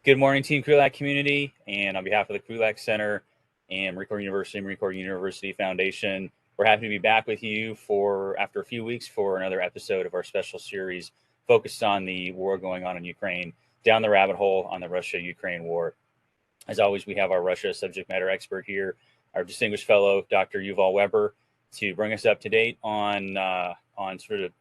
Good morning, Team Krulak community, and on behalf of the Krulak Center and Marine Corps University, Marine Corps University Foundation, we're happy to be back with you after a few weeks for another episode of our special series focused on the war going on in Ukraine, down the rabbit hole on the Russia-Ukraine war. As always, we have our Russia subject matter expert here, our distinguished fellow, Dr. Yuval Weber, to bring us up to date on sort of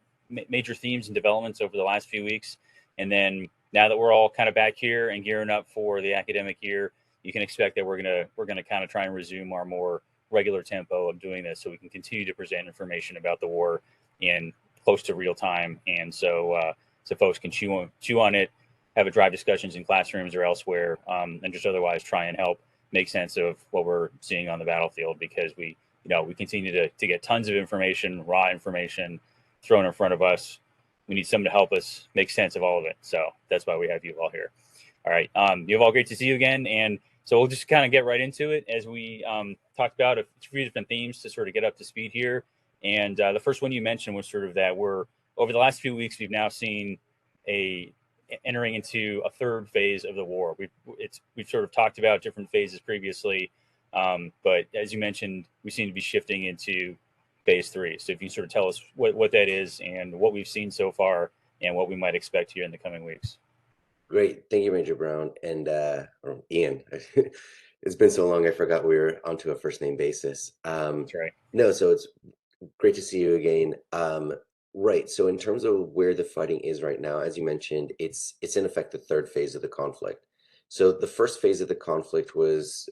major themes and developments over the last few weeks, and then now that we're all kind of back here and gearing up for the academic year, you can expect that we're gonna kind of try and resume our more regular tempo of doing this, so we can continue to present information about the war in close to real time, and so folks can chew on it, have it drive discussions in classrooms or elsewhere, and just otherwise try and help make sense of what we're seeing on the battlefield, because we continue to get tons of information, raw information thrown in front of us. We need someone to help us make sense of all of it. So that's why we have you all here. All right. Yuval, great to see you again. And so we'll just kind of get right into it as we talked about a few different themes to sort of get up to speed here. And the first one you mentioned was sort of that over the last few weeks, we've now seen entering into a third phase of the war. We've sort of talked about different phases previously, but as you mentioned, we seem to be shifting into phase 3. So if you sort of tell us what that is and what we've seen so far and what we might expect here in the coming weeks. Great. Thank you, Major Brown and or Ian. It's been so long, I forgot we were onto a first name basis. That's right. No, so it's great to see you again. Right. So in terms of where the fighting is right now, as you mentioned, it's in effect the third phase of the conflict. So the first phase of the conflict was,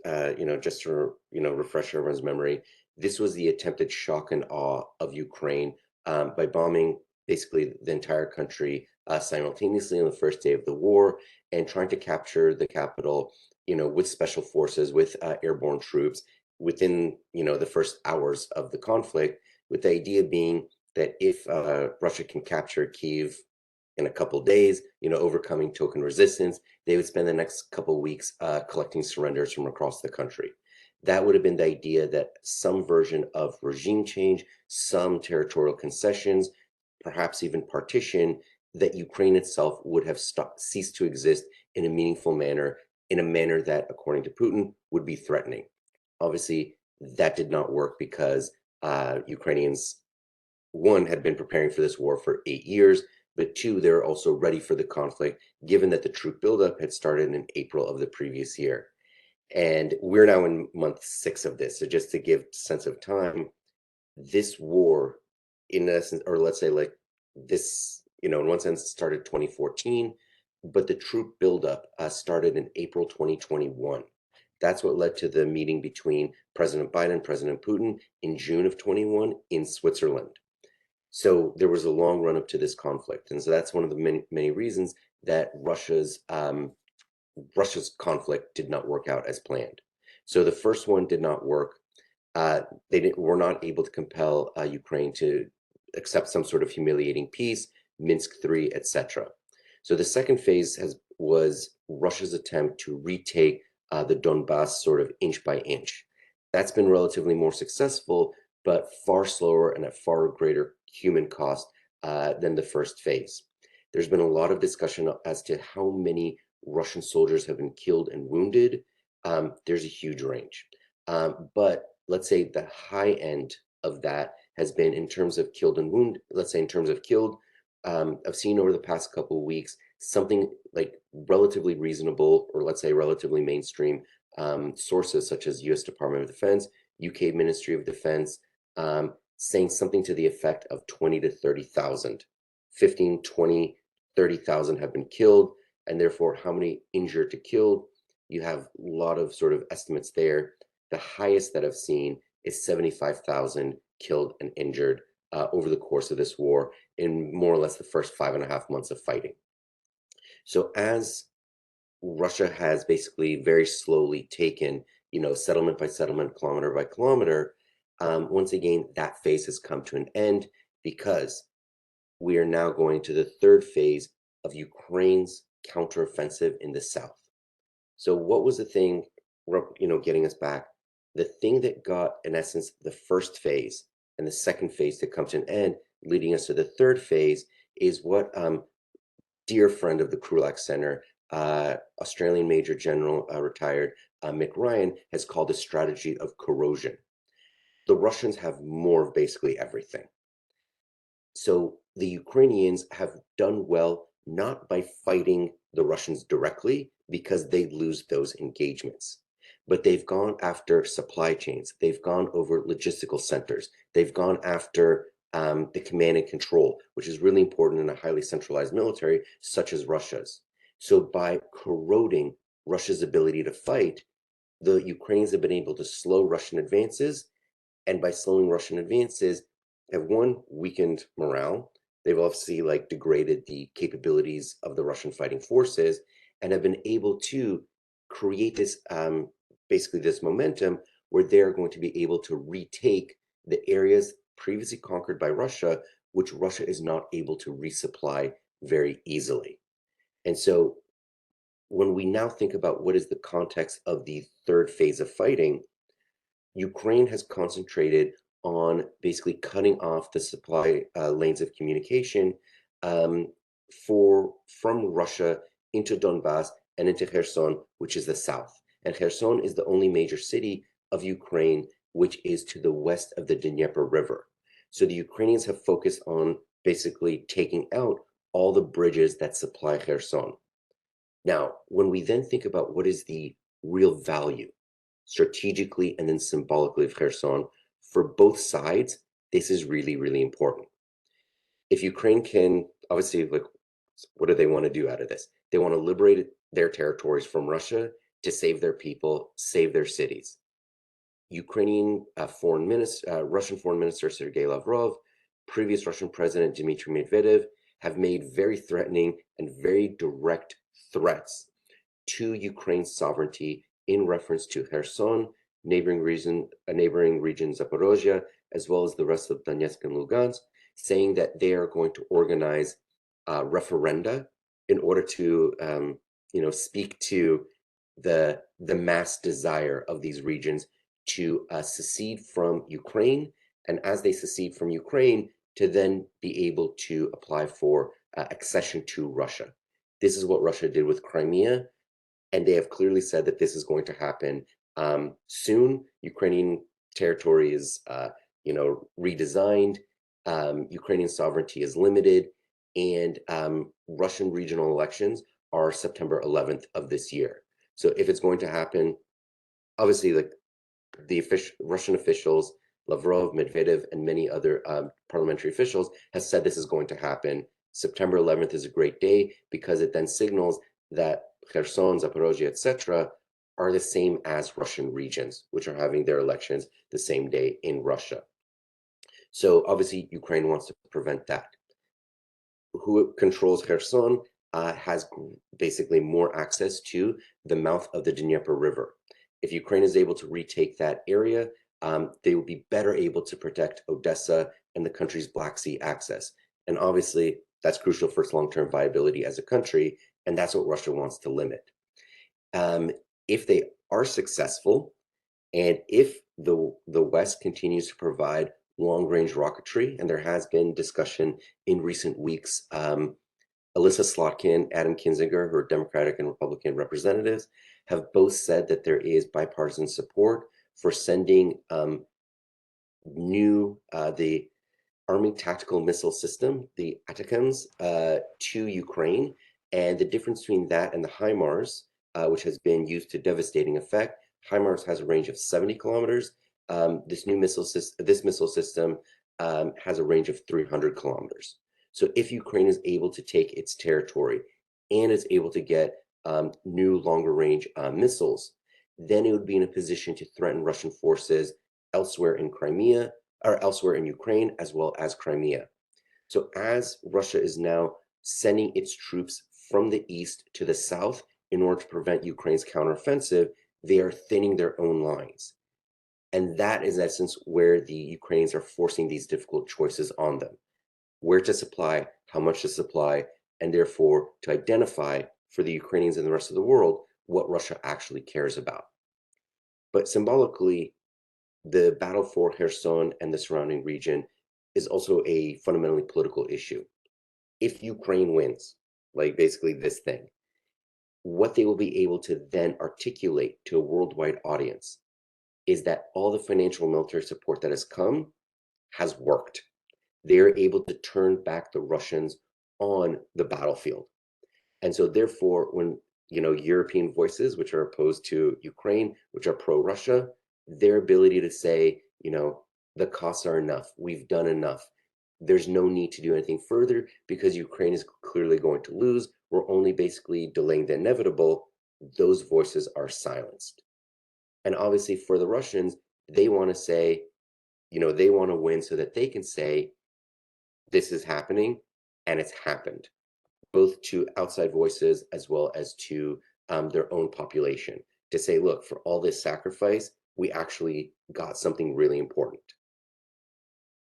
just to refresh everyone's memory, this was the attempted shock and awe of Ukraine by bombing basically the entire country simultaneously on the first day of the war and trying to capture the capital, with special forces, with airborne troops within, the first hours of the conflict, with the idea being that if Russia can capture Kyiv in a couple of days, overcoming token resistance, they would spend the next couple of weeks collecting surrenders from across the country. That would have been the idea, that some version of regime change, some territorial concessions, perhaps even partition, that Ukraine itself would have ceased to exist in a meaningful manner, in a manner that, according to Putin, would be threatening. Obviously, that did not work because Ukrainians, one, had been preparing for this war for 8 years, but two, they're also ready for the conflict, given that the troop buildup had started in April of the previous year. And we're now in month 6 of this. So just to give sense of time, this war, in essence, or let's say like this, in one sense, started 2014, but the troop buildup started in April 2021. That's what led to the meeting between President Biden and President Putin in June of 21 in Switzerland. So there was a long run up to this conflict. And so that's one of the many, many reasons that Russia's conflict did not work out as planned. So the first one did not work. Were not able to compel Ukraine to accept some sort of humiliating peace, Minsk III, etc. So the second phase was Russia's attempt to retake the Donbass sort of inch by inch. That's been relatively more successful, but far slower and at far greater human cost than the first phase. There's been a lot of discussion as to how many Russian soldiers have been killed and wounded. There's a huge range. But let's say the high end of that has been in terms of killed and wounded. Let's say in terms of killed, I've seen over the past couple of weeks something like relatively reasonable, or let's say relatively mainstream sources such as U.S. Department of Defense, UK Ministry of Defense, saying something to the effect of 20 to 30,000. 15, 20, 30,000 have been killed, and therefore how many injured to killed? You have a lot of sort of estimates there. The highest that I've seen is 75,000 killed and injured over the course of this war in more or less the first 5.5 months of fighting. So as Russia has basically very slowly taken, settlement by settlement, kilometer by kilometer, once again, that phase has come to an end because we are now going to the third phase of Ukraine's counteroffensive in the south. So what was the thing, getting us back? The thing that got, in essence, the first phase and the second phase to come to an end, leading us to the third phase, is what dear friend of the Krulak Center, Australian Major General, retired Mick Ryan, has called a strategy of corrosion. The Russians have more of basically everything. So the Ukrainians have done well not by fighting the Russians directly because they lose those engagements, but they've gone after supply chains. They've gone over logistical centers. They've gone after the command and control, which is really important in a highly centralized military such as Russia's. So by corroding Russia's ability to fight, the Ukrainians have been able to slow Russian advances, and by slowing Russian advances, have one, weakened morale. They've obviously like degraded the capabilities of the Russian fighting forces, and have been able to create this basically this momentum where they're going to be able to retake the areas previously conquered by Russia, which Russia is not able to resupply very easily. And so when we now think about what is the context of the third phase of fighting, Ukraine has concentrated on basically cutting off the supply lanes of communication from Russia into Donbass and into Kherson, which is the south. And Kherson is the only major city of Ukraine which is to the west of the Dnieper River. So the Ukrainians have focused on basically taking out all the bridges that supply Kherson. Now, when we then think about what is the real value strategically and then symbolically of Kherson, for both sides, this is really, really important. If Ukraine can, obviously, like, what do they want to do out of this? They want to liberate their territories from Russia to save their people, save their cities. Ukrainian Russian Foreign Minister Sergei Lavrov, previous Russian President Dmitry Medvedev have made very threatening and very direct threats to Ukraine's sovereignty in reference to Kherson, neighboring region Zaporozhye, as well as the rest of Donetsk and Lugansk, saying that they are going to organize referenda in order to, speak to the mass desire of these regions to secede from Ukraine, and as they secede from Ukraine, to then be able to apply for accession to Russia. This is what Russia did with Crimea, and they have clearly said that this is going to happen soon. Ukrainian territory is, redesigned. Ukrainian sovereignty is limited, and Russian regional elections are September 11th of this year. So if it's going to happen, obviously, like the Russian officials, Lavrov, Medvedev, and many other parliamentary officials have said this is going to happen. September 11th is a great day because it then signals that Kherson, Zaporozhye, etc., are the same as Russian regions, which are having their elections the same day in Russia. So obviously, Ukraine wants to prevent that. Who controls Kherson has basically more access to the mouth of the Dnieper River. If Ukraine is able to retake that area, they will be better able to protect Odessa and the country's Black Sea access. And obviously, that's crucial for its long-term viability as a country, and that's what Russia wants to limit. If they are successful, and if the West continues to provide long-range rocketry, and there has been discussion in recent weeks, Alyssa Slotkin, Adam Kinzinger, who are Democratic and Republican representatives, have both said that there is bipartisan support for sending the Army Tactical Missile System, the ATACMS, to Ukraine. And the difference between that and the HIMARS, which has been used to devastating effect, HIMARS has a range of 70 kilometers. This missile system has a range of 300 kilometers. So if Ukraine is able to take its territory and is able to get new longer range missiles, then it would be in a position to threaten Russian forces elsewhere in Crimea or elsewhere in Ukraine, as well as Crimea. So as Russia is now sending its troops from the east to the south in order to prevent Ukraine's counteroffensive, they are thinning their own lines. And that is, in essence, where the Ukrainians are forcing these difficult choices on them. Where to supply, how much to supply, and therefore to identify for the Ukrainians and the rest of the world what Russia actually cares about. But symbolically, the battle for Kherson and the surrounding region is also a fundamentally political issue. If Ukraine wins, like basically this thing, what they will be able to then articulate to a worldwide audience is that all the financial and military support that has come has worked. They're able to turn back the Russians on the battlefield. And so therefore, when European voices, which are opposed to Ukraine, which are pro-Russia, their ability to say, the costs are enough, we've done enough. There's no need to do anything further because Ukraine is clearly going to lose. We're only basically delaying the inevitable. Those voices are silenced. And obviously for the Russians, they want to say, they want to win so that they can say, this is happening and it's happened, both to outside voices as well as to their own population, to say, look, for all this sacrifice, we actually got something really important.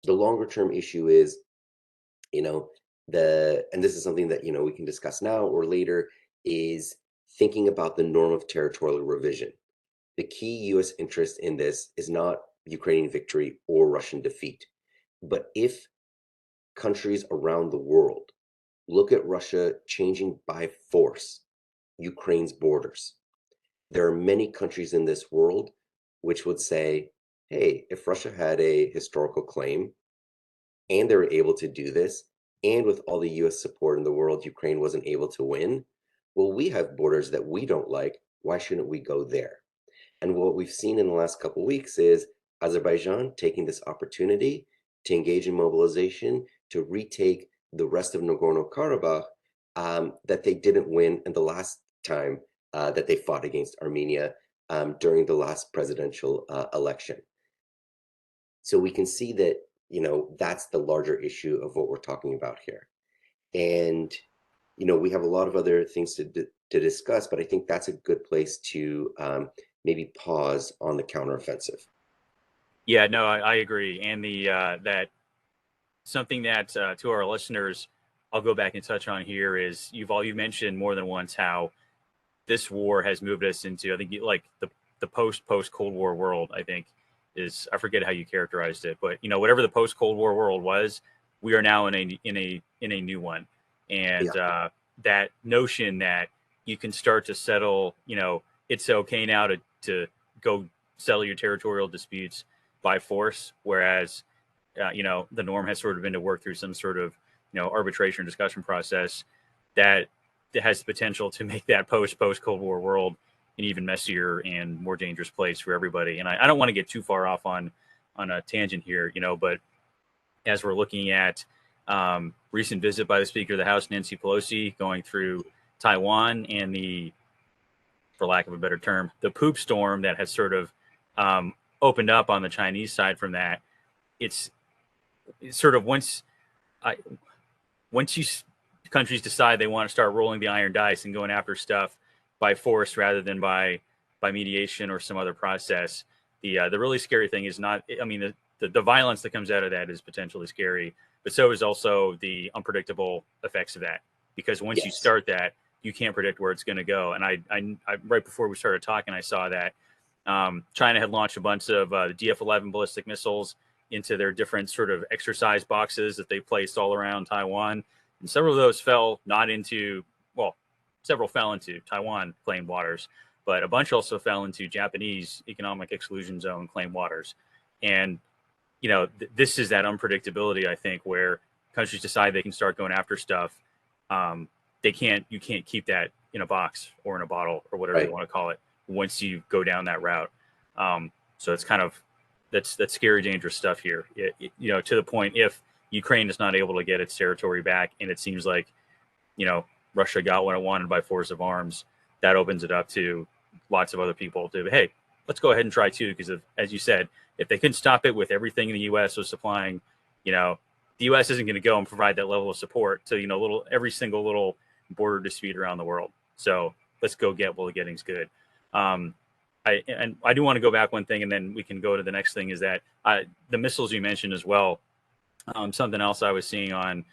The longer term issue is, and this is something that, we can discuss now or later, is thinking about the norm of territorial revision. The key US interest in this is not Ukrainian victory or Russian defeat, but if countries around the world look at Russia changing by force Ukraine's borders, there are many countries in this world which would say, hey, if Russia had a historical claim and they were able to do this, and with all the US support in the world, Ukraine wasn't able to win, well, we have borders that we don't like. Why shouldn't we go there? And what we've seen in the last couple of weeks is Azerbaijan taking this opportunity to engage in mobilization to retake the rest of Nagorno-Karabakh that they didn't win in the last time that they fought against Armenia during the last presidential election. So we can see that, that's the larger issue of what we're talking about here. And, we have a lot of other things to discuss, but I think that's a good place to maybe pause on the counteroffensive. Yeah, no, I agree. And that something that to our listeners, I'll go back and touch on here is you've mentioned more than once how this war has moved us into, I think, like the post Cold War world. I think I forget how you characterized it, but whatever the post Cold War world was, we are now in a new one, and that notion that you can start to settle, it's okay now to go settle your territorial disputes by force, whereas the norm has sort of been to work through some sort of arbitration discussion process that has the potential to make that post Cold War world an even messier and more dangerous place for everybody. And I don't want to get too far off on a tangent here, but as we're looking at recent visit by the Speaker of the House, Nancy Pelosi, going through Taiwan and for lack of a better term, the poop storm that has sort of opened up on the Chinese side from that, it's sort of once countries decide they want to start rolling the iron dice and going after stuff by force rather than by mediation or some other process, the really scary thing is not. I mean, the violence that comes out of that is potentially scary, but so is also the unpredictable effects of that. Because once you start that, you can't predict where it's going to go. And I right before we started talking, I saw that China had launched a bunch of DF-11 ballistic missiles into their different sort of exercise boxes that they placed all around Taiwan. And several of those several fell into Taiwan claimed waters, but a bunch also fell into Japanese economic exclusion zone claimed waters. And, this is that unpredictability, I think, where countries decide they can start going after stuff. You can't keep that in a box or in a bottle or whatever you want to call it once you go down that route. So it's kind of, that's scary, dangerous stuff here. To the point, if Ukraine is not able to get its territory back, and it seems like, Russia got what it wanted by force of arms, that opens it up to lots of other people to, hey, let's go ahead and try too. Because as you said, if they couldn't stop it with everything the U.S. was supplying, the U.S. isn't going to go and provide that level of support to, every single little border dispute around the world. So let's go get what getting's good. I do want to go back one thing, and then we can go to the next thing, is that the missiles you mentioned as well. Something else I was seeing on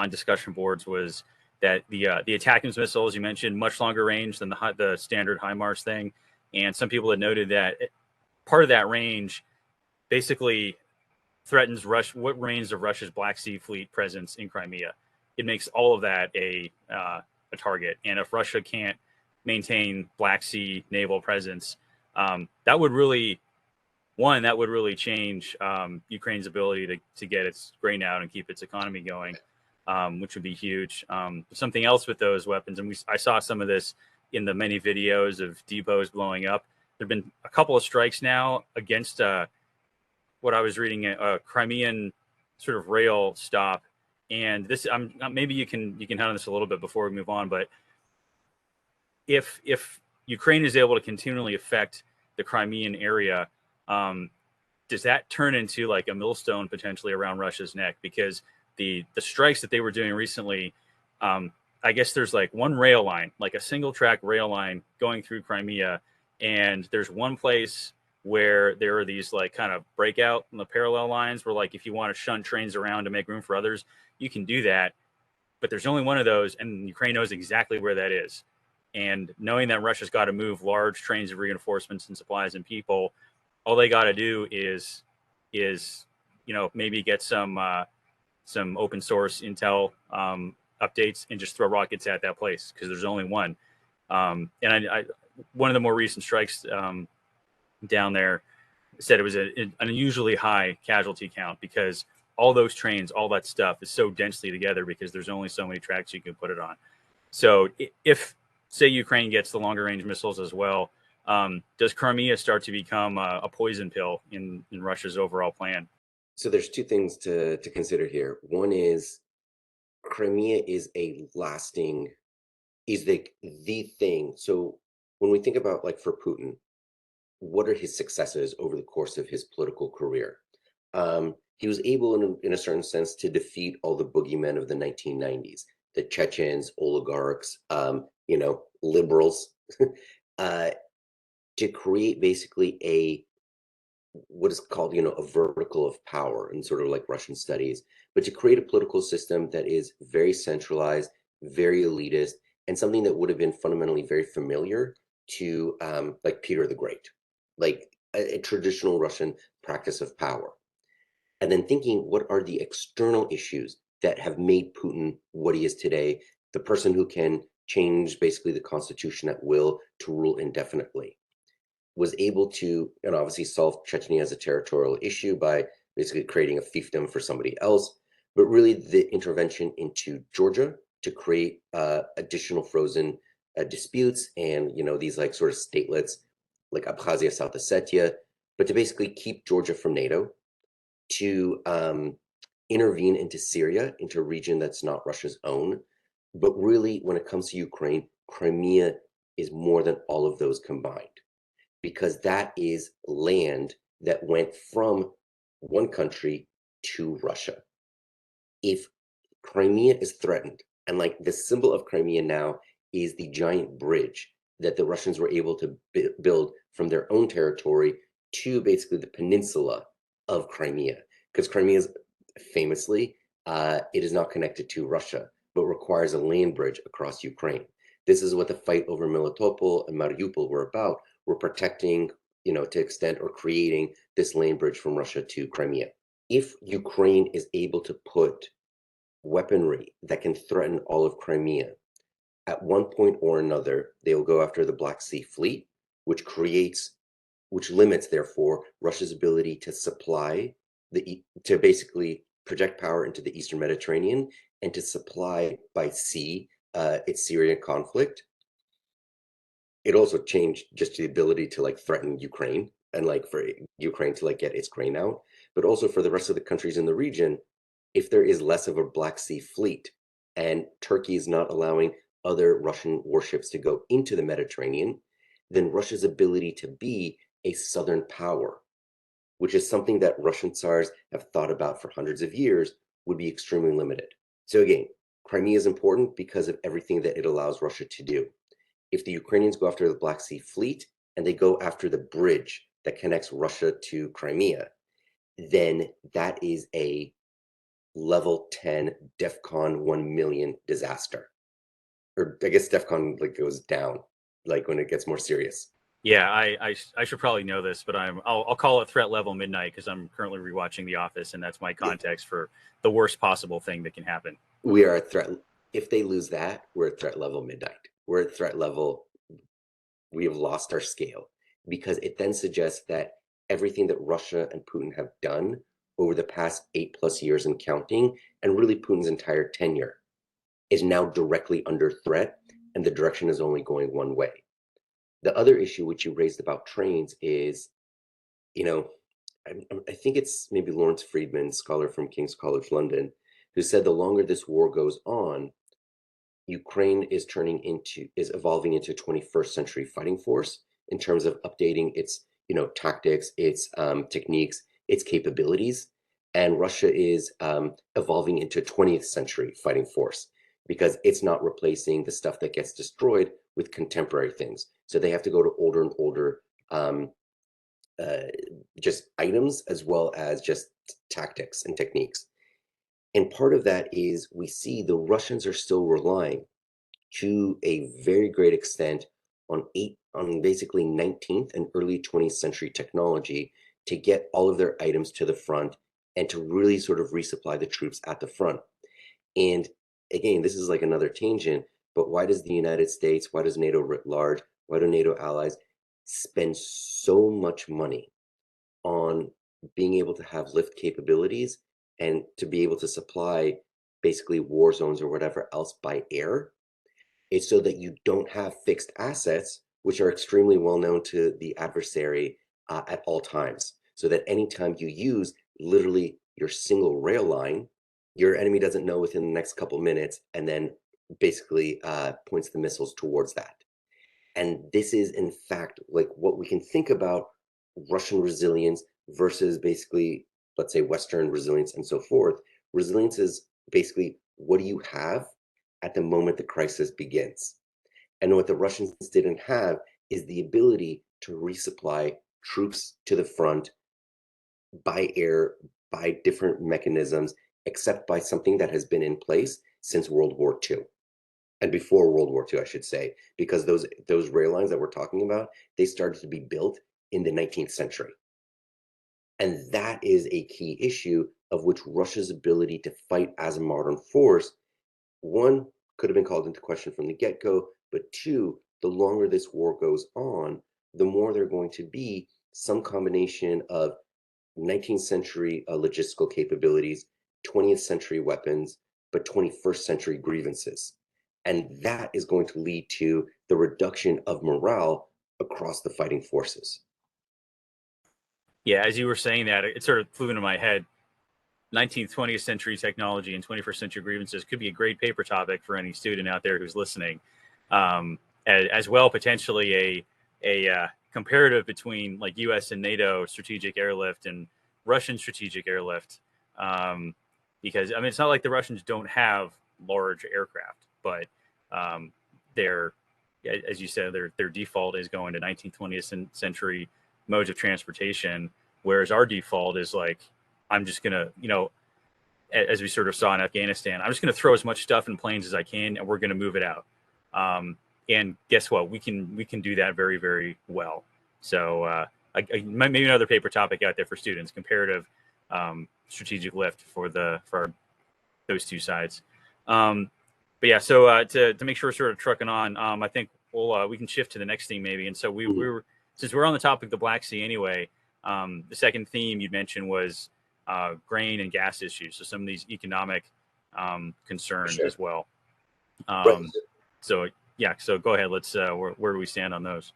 discussion boards was that the ATACMS missiles you mentioned, much longer range than the standard HIMARS thing, and some people had noted that part of that range basically threatens what remains of Russia's Black Sea Fleet presence in Crimea. It makes all of that a target, and if Russia can't maintain Black Sea naval presence. That would really that would really change Ukraine's ability to get its grain out and keep its economy going, which would be huge. Something else with those weapons, and I saw some of this in the many videos of depots blowing up. There have been a couple of strikes now against what I was reading, a Crimean sort of rail stop. And this, maybe you can hit on this a little bit before we move on. But if Ukraine is able to continually affect the Crimean area, does that turn into like a millstone potentially around Russia's neck? Because the strikes that they were doing recently, I guess there's like one rail line, like a single track rail line going through Crimea, and there's one place where there are these like kind of breakout in the parallel lines where like if you want to shunt trains around to make room for others, you can do that. But there's only one of those, and Ukraine knows exactly where that is. And knowing that Russia's got to move large trains of reinforcements and supplies and people, all they got to do is maybe get some open source intel updates and just throw rockets at that place because there's only one. And I one of the more recent strikes down there said it was an unusually high casualty count because all those trains, all that stuff is so densely together because there's only so many tracks you can put it on. So if, say, Ukraine gets the longer range missiles as well, does Crimea start to become a poison pill in Russia's overall plan? So there's two things to consider here. One is Crimea is the thing. So when we think about, like, for Putin, what are his successes over the course of his political career? He was able, in a certain sense, to defeat all the boogeymen of the 1990s, the Chechens, oligarchs, liberals, to create basically what is called, a vertical of power in sort of like Russian studies, but to create a political system that is very centralized, very elitist, and something that would have been fundamentally very familiar to like Peter the Great, like a traditional Russian practice of power. And then thinking, what are the external issues that have made Putin what he is today, the person who can change basically the constitution at will to rule indefinitely, was able to, and obviously solve Chechnya as a territorial issue by basically creating a fiefdom for somebody else, but really the intervention into Georgia to create additional frozen disputes and, these like sort of statelets like Abkhazia, South Ossetia, but to basically keep Georgia from NATO, to intervene into Syria, into a region that's not Russia's own. But really, when it comes to Ukraine, Crimea is more than all of those combined, because that is land that went from one country to Russia. If Crimea is threatened, and like the symbol of Crimea now is the giant bridge that the Russians were able to build from their own territory to basically the peninsula of Crimea, because Crimea is famously, it is not connected to Russia, but requires a land bridge across Ukraine. This is what the fight over Melitopol and Mariupol were about. We're protecting, to extent or creating this land bridge from Russia to Crimea. If Ukraine is able to put weaponry that can threaten all of Crimea, at one point or another, they will go after the Black Sea Fleet, which limits, therefore, Russia's ability to supply to basically project power into the Eastern Mediterranean and to supply by sea its Syrian conflict. It also changed just the ability to like threaten Ukraine and like for Ukraine to like get its grain out, but also for the rest of the countries in the region. If there is less of a Black Sea fleet and Turkey is not allowing other Russian warships to go into the Mediterranean, then Russia's ability to be a southern power, which is something that Russian tsars have thought about for hundreds of years, would be extremely limited. So again, Crimea is important because of everything that it allows Russia to do. If the Ukrainians go after the Black Sea Fleet and they go after the bridge that connects Russia to Crimea, then that is a level 10 DEFCON 1 million disaster. Or I guess DEFCON like goes down, like when it gets more serious. Yeah, I should probably know this, but I'll call it threat level midnight because I'm currently rewatching The Office, and that's my context for the worst possible thing that can happen. We are at threat. If they lose that, we're at threat level midnight. We're at threat level we have lost our scale, because it then suggests that everything that Russia and Putin have done over the past 8+ years and counting, and really Putin's entire tenure, is now directly under threat, and the direction is only going one way. The other issue which you raised about trains is, you know, I think it's maybe Lawrence Friedman, scholar from King's College London, who said the longer this war goes on, Ukraine is evolving into a 21st century fighting force in terms of updating its, tactics, its techniques, its capabilities, and Russia is evolving into a 20th century fighting force because it's not replacing the stuff that gets destroyed with contemporary things. So they have to go to older and older um, uh, just items as well as just tactics and techniques. And part of that is we see the Russians are still relying to a very great extent on basically 19th and early 20th century technology to get all of their items to the front and to really sort of resupply the troops at the front. And again, this is like another tangent, but why does the United States, why does NATO writ large, why do NATO allies spend so much money on being able to have lift capabilities and to be able to supply basically war zones or whatever else by air? It's so that you don't have fixed assets, which are extremely well known to the adversary at all times. So that anytime you use literally your single rail line, your enemy doesn't know within the next couple minutes and then basically points the missiles towards that. And this is, in fact, like what we can think about Russian resilience versus basically, let's say, Western resilience and so forth. Resilience is basically what do you have at the moment the crisis begins? And what the Russians didn't have is the ability to resupply troops to the front by air, by different mechanisms, except by something that has been in place since World War II and before World War II, I should say, because those rail lines that we're talking about, they started to be built in the 19th century. And that is a key issue of which Russia's ability to fight as a modern force, one, could have been called into question from the get-go, but two, the longer this war goes on, the more there are going to be some combination of 19th century logistical capabilities, 20th century weapons, but 21st century grievances. And that is going to lead to the reduction of morale across the fighting forces. Yeah, as you were saying that, it sort of flew into my head. 19th, 20th century technology and 21st century grievances could be a great paper topic for any student out there who's listening. As well, potentially a comparative between like U.S. and NATO strategic airlift and Russian strategic airlift. Because I mean, it's not like the Russians don't have large aircraft, but their, as you said, their default is going to 19th, 20th century modes of transportation, whereas our default is like, I'm just gonna, as we sort of saw in Afghanistan, I'm just gonna throw as much stuff in planes as I can, and we're gonna move it out. And guess what? We can do that very, very well. So maybe another paper topic out there for students: comparative strategic lift for those two sides. But yeah, so to make sure we're sort of trucking on, I think we can shift to the next theme maybe. And so we were, since we're on the topic of the Black Sea anyway, the second theme you mentioned was grain and gas issues. So some of these economic concerns as well. Right. So yeah, so go ahead. Let's where do we stand on those?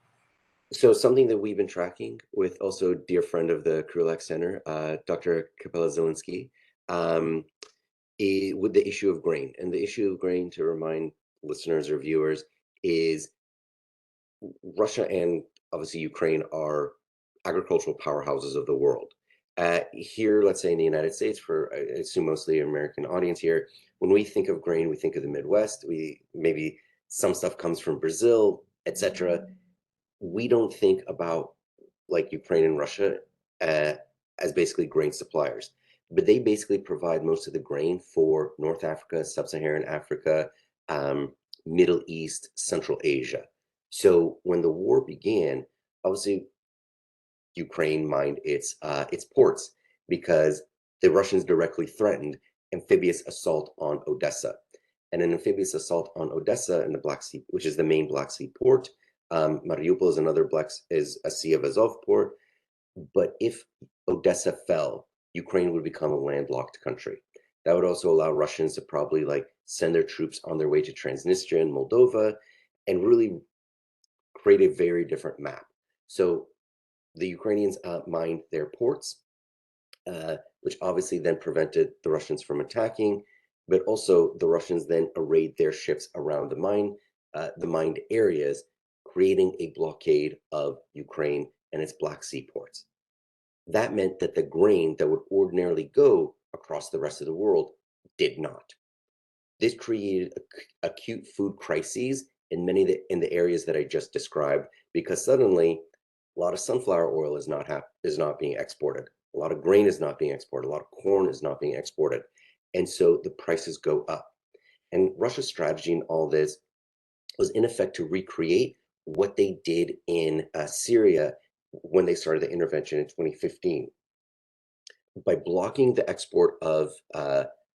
So something that we've been tracking with also a dear friend of the Krulak Center, Dr. Kapela Zielinski, with the issue of grain. And the issue of grain, to remind listeners or viewers, is Russia and obviously Ukraine are agricultural powerhouses of the world. Here, let's say in the United States, for I assume mostly an American audience here, when we think of grain, we think of the Midwest. We maybe some stuff comes from Brazil, etc. We don't think about like Ukraine and Russia as basically grain suppliers, but they basically provide most of the grain for North Africa, Sub-Saharan Africa, Middle East, Central Asia. So when the war began, obviously Ukraine mined its ports because the Russians directly threatened amphibious assault on Odessa. And an amphibious assault on Odessa in the Black Sea, which is the main Black Sea port, Mariupol is another is a Sea of Azov port. But if Odessa fell, Ukraine would become a landlocked country. That would also allow Russians to probably like send their troops on their way to Transnistria and Moldova and really create a very different map. So the Ukrainians mined their ports, which obviously then prevented the Russians from attacking, but also the Russians then arrayed their ships around the mined areas, creating a blockade of Ukraine and its Black Sea ports. That meant that the grain that would ordinarily go across the rest of the world did not. This created acute food crises in in the areas that I just described, because suddenly a lot of sunflower oil is not being exported. A lot of grain is not being exported. A lot of corn is not being exported. And so the prices go up. And Russia's strategy in all this was in effect to recreate what they did in Syria when they started the intervention in 2015 by blocking the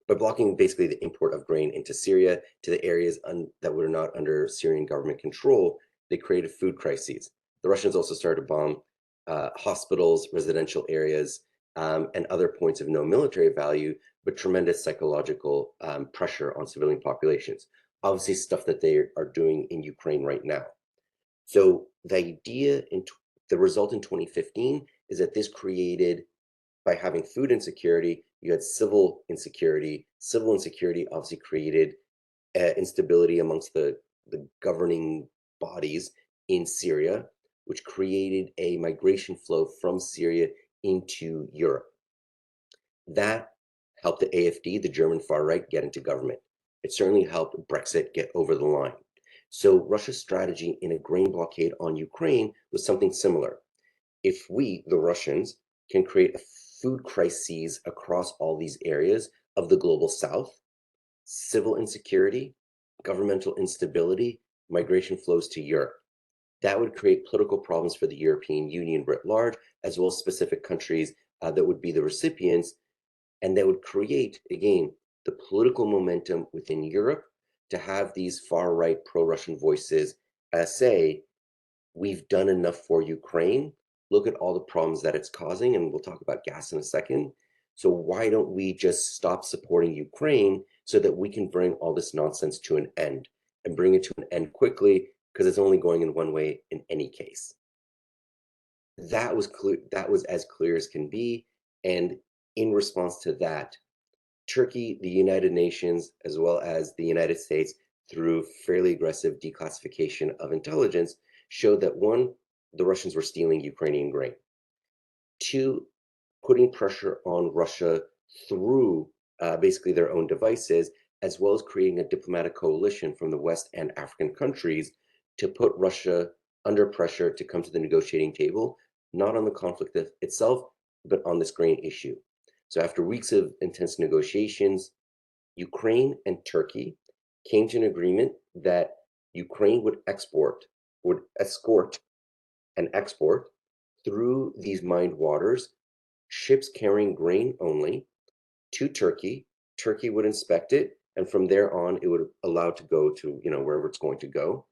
by blocking basically the import of grain into Syria to the areas that were not under Syrian government control. They created food crises. The Russians also started to bomb hospitals, residential areas, and other points of no military value, but tremendous psychological pressure on civilian populations. Obviously, stuff that they are doing in Ukraine right now. So the result in 2015 is that this created, by having food insecurity, you had civil insecurity. Civil insecurity obviously created instability amongst the governing bodies in Syria, which created a migration flow from Syria into Europe. That helped the AfD, the German far right, get into government. It certainly helped Brexit get over the line. So Russia's strategy in a grain blockade on Ukraine was something similar. If we, the Russians, can create a food crises across all these areas of the global south, civil insecurity, governmental instability, migration flows to Europe. That would create political problems for the European Union writ large, as well as specific countries that would be the recipients. And that would create, again, the political momentum within Europe to have these far right pro Russian voices say, we've done enough for Ukraine. Look at all the problems that it's causing, and we'll talk about gas in a second. So why don't we just stop supporting Ukraine so that we can bring all this nonsense to an end and bring it to an end quickly, because it's only going in one way in any case. That was clear. That was as clear as can be. And in response to that, Turkey, the United Nations, as well as the United States, through fairly aggressive declassification of intelligence, showed that one, the Russians were stealing Ukrainian grain. Two, putting pressure on Russia through basically their own devices, as well as creating a diplomatic coalition from the West and African countries to put Russia under pressure to come to the negotiating table, not on the conflict itself, but on this grain issue. So after weeks of intense negotiations, Ukraine and Turkey came to an agreement that Ukraine would escort and export through these mined waters ships carrying grain only to Turkey. Turkey would inspect it, and from there on, it would allow to go to wherever it's going to go.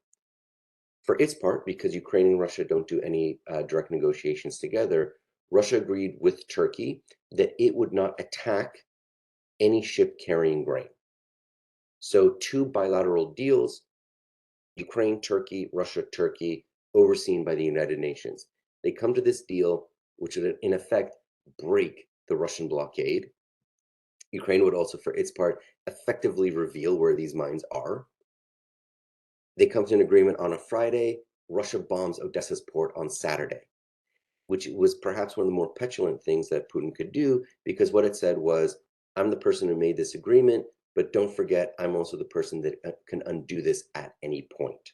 For its part, because Ukraine and Russia don't do any direct negotiations together, Russia agreed with Turkey that it would not attack any ship carrying grain. So two bilateral deals, Ukraine, Turkey, Russia, Turkey, overseen by the United Nations. They come to this deal, which would in effect break the Russian blockade. Ukraine would also, for its part, effectively reveal where these mines are. They come to an agreement on a Friday. Russia bombs Odessa's port on Saturday, which was perhaps one of the more petulant things that Putin could do, because what it said was, I'm the person who made this agreement, but don't forget, I'm also the person that can undo this at any point.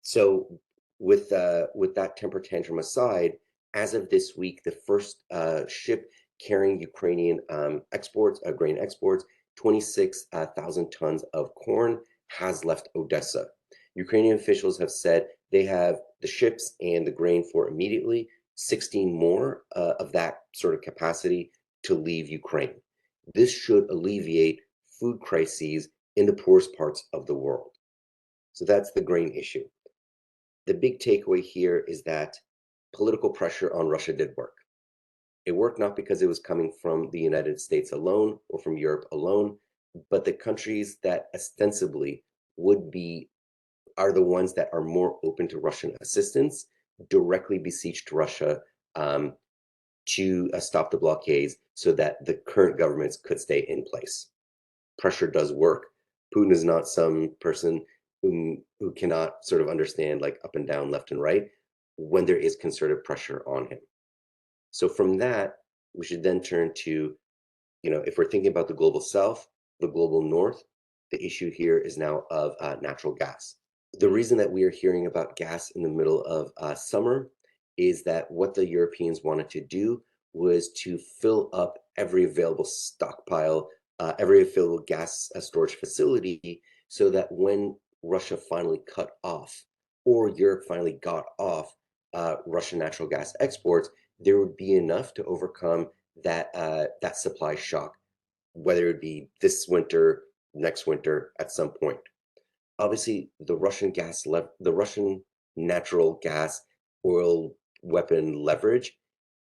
So with that temper tantrum aside, as of this week, the first ship carrying Ukrainian grain exports, 26,000 tons of corn has left Odessa. Ukrainian officials have said they have the ships and the grain for immediately, 16 more of that sort of capacity to leave Ukraine. This should alleviate food crises in the poorest parts of the world. So that's the grain issue. The big takeaway here is that political pressure on Russia did work. It worked not because it was coming from the United States alone or from Europe alone, but the countries that ostensibly would be are the ones that are more open to Russian assistance directly beseeched Russia um, to stop the blockades so that the current governments could stay in place. Pressure does work. Putin is not some person who cannot sort of understand like up and down, left and right when there is concerted pressure on him. So from that, we should then turn to, if we're thinking about the global south, the global north, the issue here is now of natural gas. The reason that we are hearing about gas in the middle of summer is that what the Europeans wanted to do was to fill up every available stockpile, every available gas storage facility, so that when Russia finally cut off, or Europe finally got off Russian natural gas exports, there would be enough to overcome that supply shock, whether it be this winter, next winter, at some point. Obviously, the Russian natural gas oil weapon leverage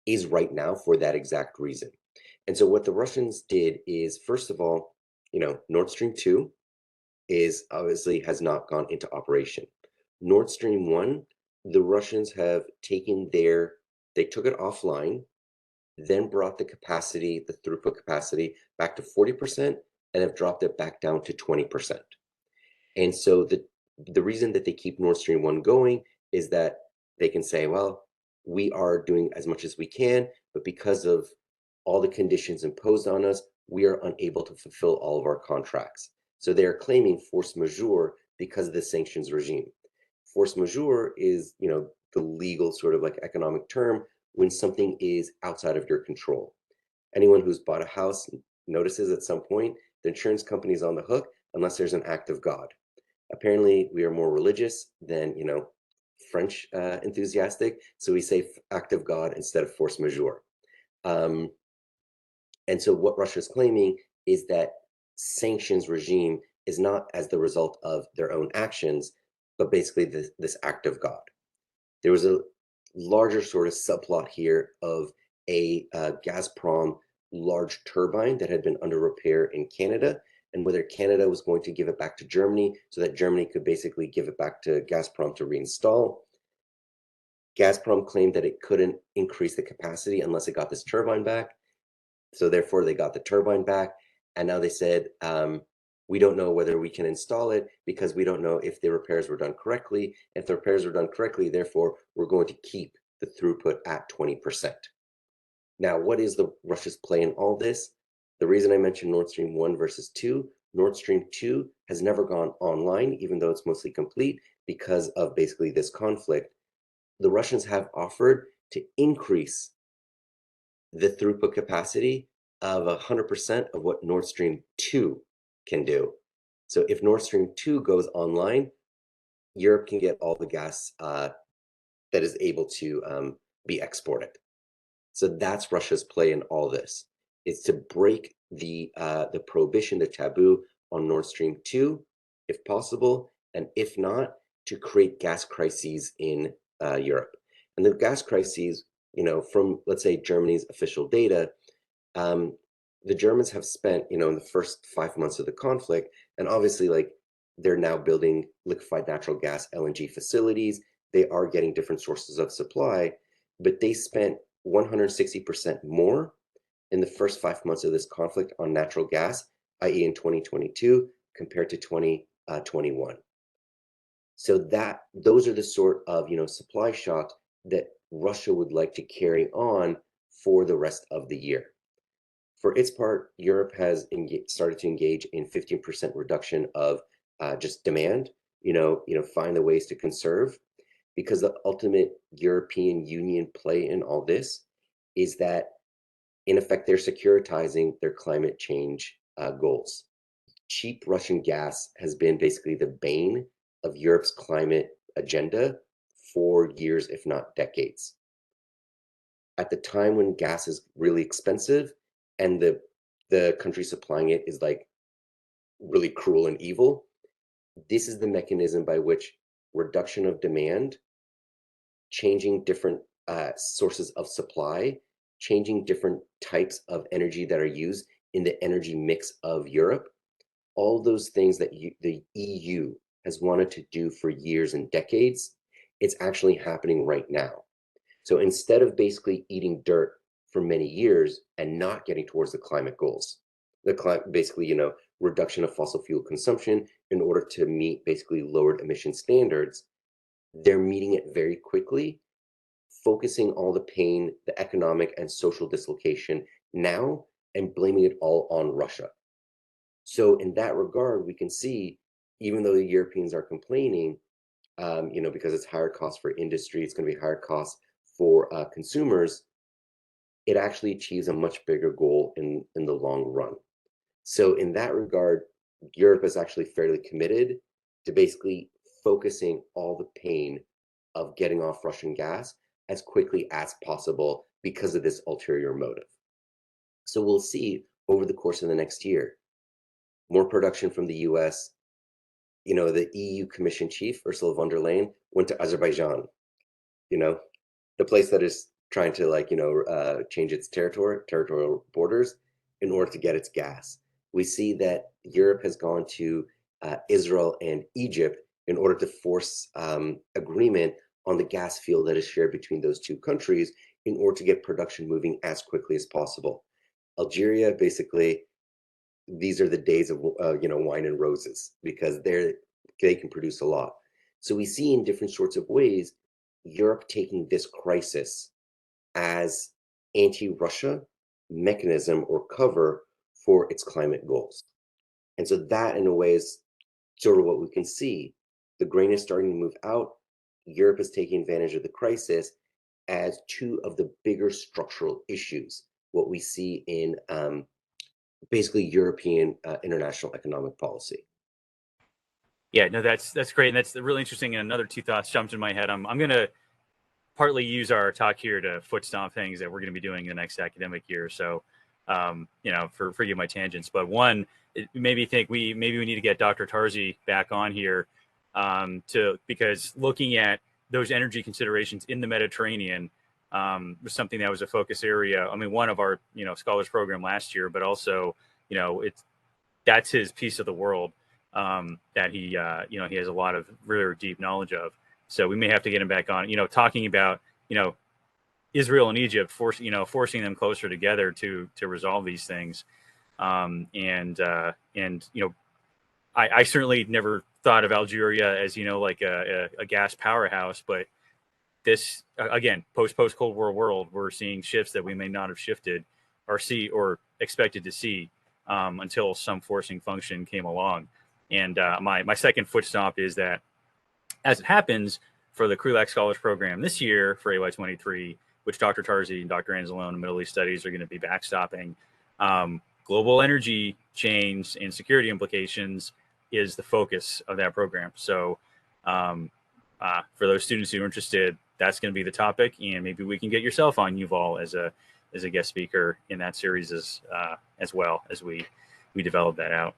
is right now for that exact reason. And so what the Russians did is, first of all, Nord Stream 2 is obviously has not gone into operation. Nord Stream 1, the Russians have they took it offline, then brought the throughput capacity back to 40% and have dropped it back down to 20%. And so the reason that they keep Nord Stream 1 going is that they can say, well, we are doing as much as we can, but because of all the conditions imposed on us, we are unable to fulfill all of our contracts. So they are claiming force majeure because of the sanctions regime. Force majeure is, the legal sort of like economic term when something is outside of your control. Anyone who's bought a house notices at some point the insurance company is on the hook unless there's an act of God. Apparently, we are more religious than, French enthusiastic, so we say act of God instead of force majeure. Um, and so what Russia's claiming is that sanctions regime is not as the result of their own actions, but basically this act of God. There was a larger sort of subplot here of a Gazprom large turbine that had been under repair in Canada, and whether Canada was going to give it back to Germany so that Germany could basically give it back to Gazprom to reinstall. Gazprom claimed that it couldn't increase the capacity unless it got this turbine back. So therefore, they got the turbine back. And now they said, we don't know whether we can install it because we don't know if the repairs were done correctly. If the repairs were done correctly, therefore, we're going to keep the throughput at 20%. Now, what is the Russia's play in all this? The reason I mentioned Nord Stream 1 versus 2, Nord Stream 2 has never gone online, even though it's mostly complete, because of basically this conflict. The Russians have offered to increase the throughput capacity of 100% of what Nord Stream 2 can do. So if Nord Stream 2 goes online, Europe can get all the gas that is able to be exported. So that's Russia's play in all this. It's to break the prohibition, the taboo on Nord Stream 2, if possible, and if not, to create gas crises in Europe. And the gas crises, from let's say Germany's official data, the Germans have spent, in the first 5 months of the conflict, and obviously, like they're now building liquefied natural gas LNG facilities. They are getting different sources of supply, but they spent 160% more in the first 5 months of this conflict on natural gas, i.e., in 2022 compared to 2021. So those are the sort of supply shocks that Russia would like to carry on for the rest of the year. For its part, Europe has started to engage in 15% reduction of just demand. Find the ways to conserve, because the ultimate European Union play in all this is that, in effect, they're securitizing their climate change goals. Cheap Russian gas has been basically the bane of Europe's climate agenda for years, if not decades. At the time when gas is really expensive and the country supplying it is like really cruel and evil, this is the mechanism by which reduction of demand changing different sources of supply, changing different types of energy that are used in the energy mix of Europe. All those things that the EU has wanted to do for years and decades, it's actually happening right now. So instead of basically eating dirt for many years and not getting towards the climate goals, basically, reduction of fossil fuel consumption in order to meet basically lowered emission standards, they're meeting it very quickly, focusing all the pain, the economic and social dislocation now, and blaming it all on Russia. So in that regard, we can see, even though the Europeans are complaining, because it's higher cost for industry, it's going to be higher cost for consumers, it actually achieves a much bigger goal in the long run. So in that regard, Europe is actually fairly committed to basically focusing all the pain of getting off Russian gas as quickly as possible because of this ulterior motive. So we'll see over the course of the next year, more production from the US. The EU Commission chief, Ursula von der Leyen, went to Azerbaijan, the place that is trying to change its territorial borders in order to get its gas. We see that Europe has gone to Israel and Egypt in order to force agreement on the gas field that is shared between those two countries in order to get production moving as quickly as possible. Algeria, basically, these are the days of wine and roses, because they can produce a lot. So we see in different sorts of ways Europe taking this crisis as anti-Russia mechanism or cover for its climate goals. And so that, in a way, is sort of what we can see. The grain is starting to move out. Europe is taking advantage of the crisis as two of the bigger structural issues, what we see in basically European international economic policy. Yeah, no, that's great, and that's really interesting. And another two thoughts jumped in my head. I'm going to partly use our talk here to foot stomp things that we're going to be doing in the next academic year. So, forgive my tangents, but one, it made me think maybe we need to get Dr. Tarzi back on here because looking at those energy considerations in the Mediterranean was something that was a focus area. I mean, one of our scholars program last year, but also that's his piece of the world that he has a lot of really deep knowledge of. So we may have to get him back on, talking about, Israel and Egypt, forcing them closer together to resolve these things. I certainly never thought of Algeria as, like a gas powerhouse, but this, again, post Cold War world, we're seeing shifts that we may not have shifted or expected to see until some forcing function came along. And my second foot stomp is that, as it happens, for the Krulak Scholars Program this year for AY23, which Dr. Tarzi and Dr. Anzalone in Middle East Studies are going to be backstopping, global energy change and security implications is the focus of that program. So for those students who are interested, that's going to be the topic, and maybe we can get yourself on, Yuval, as a guest speaker in that series as well as we develop that out.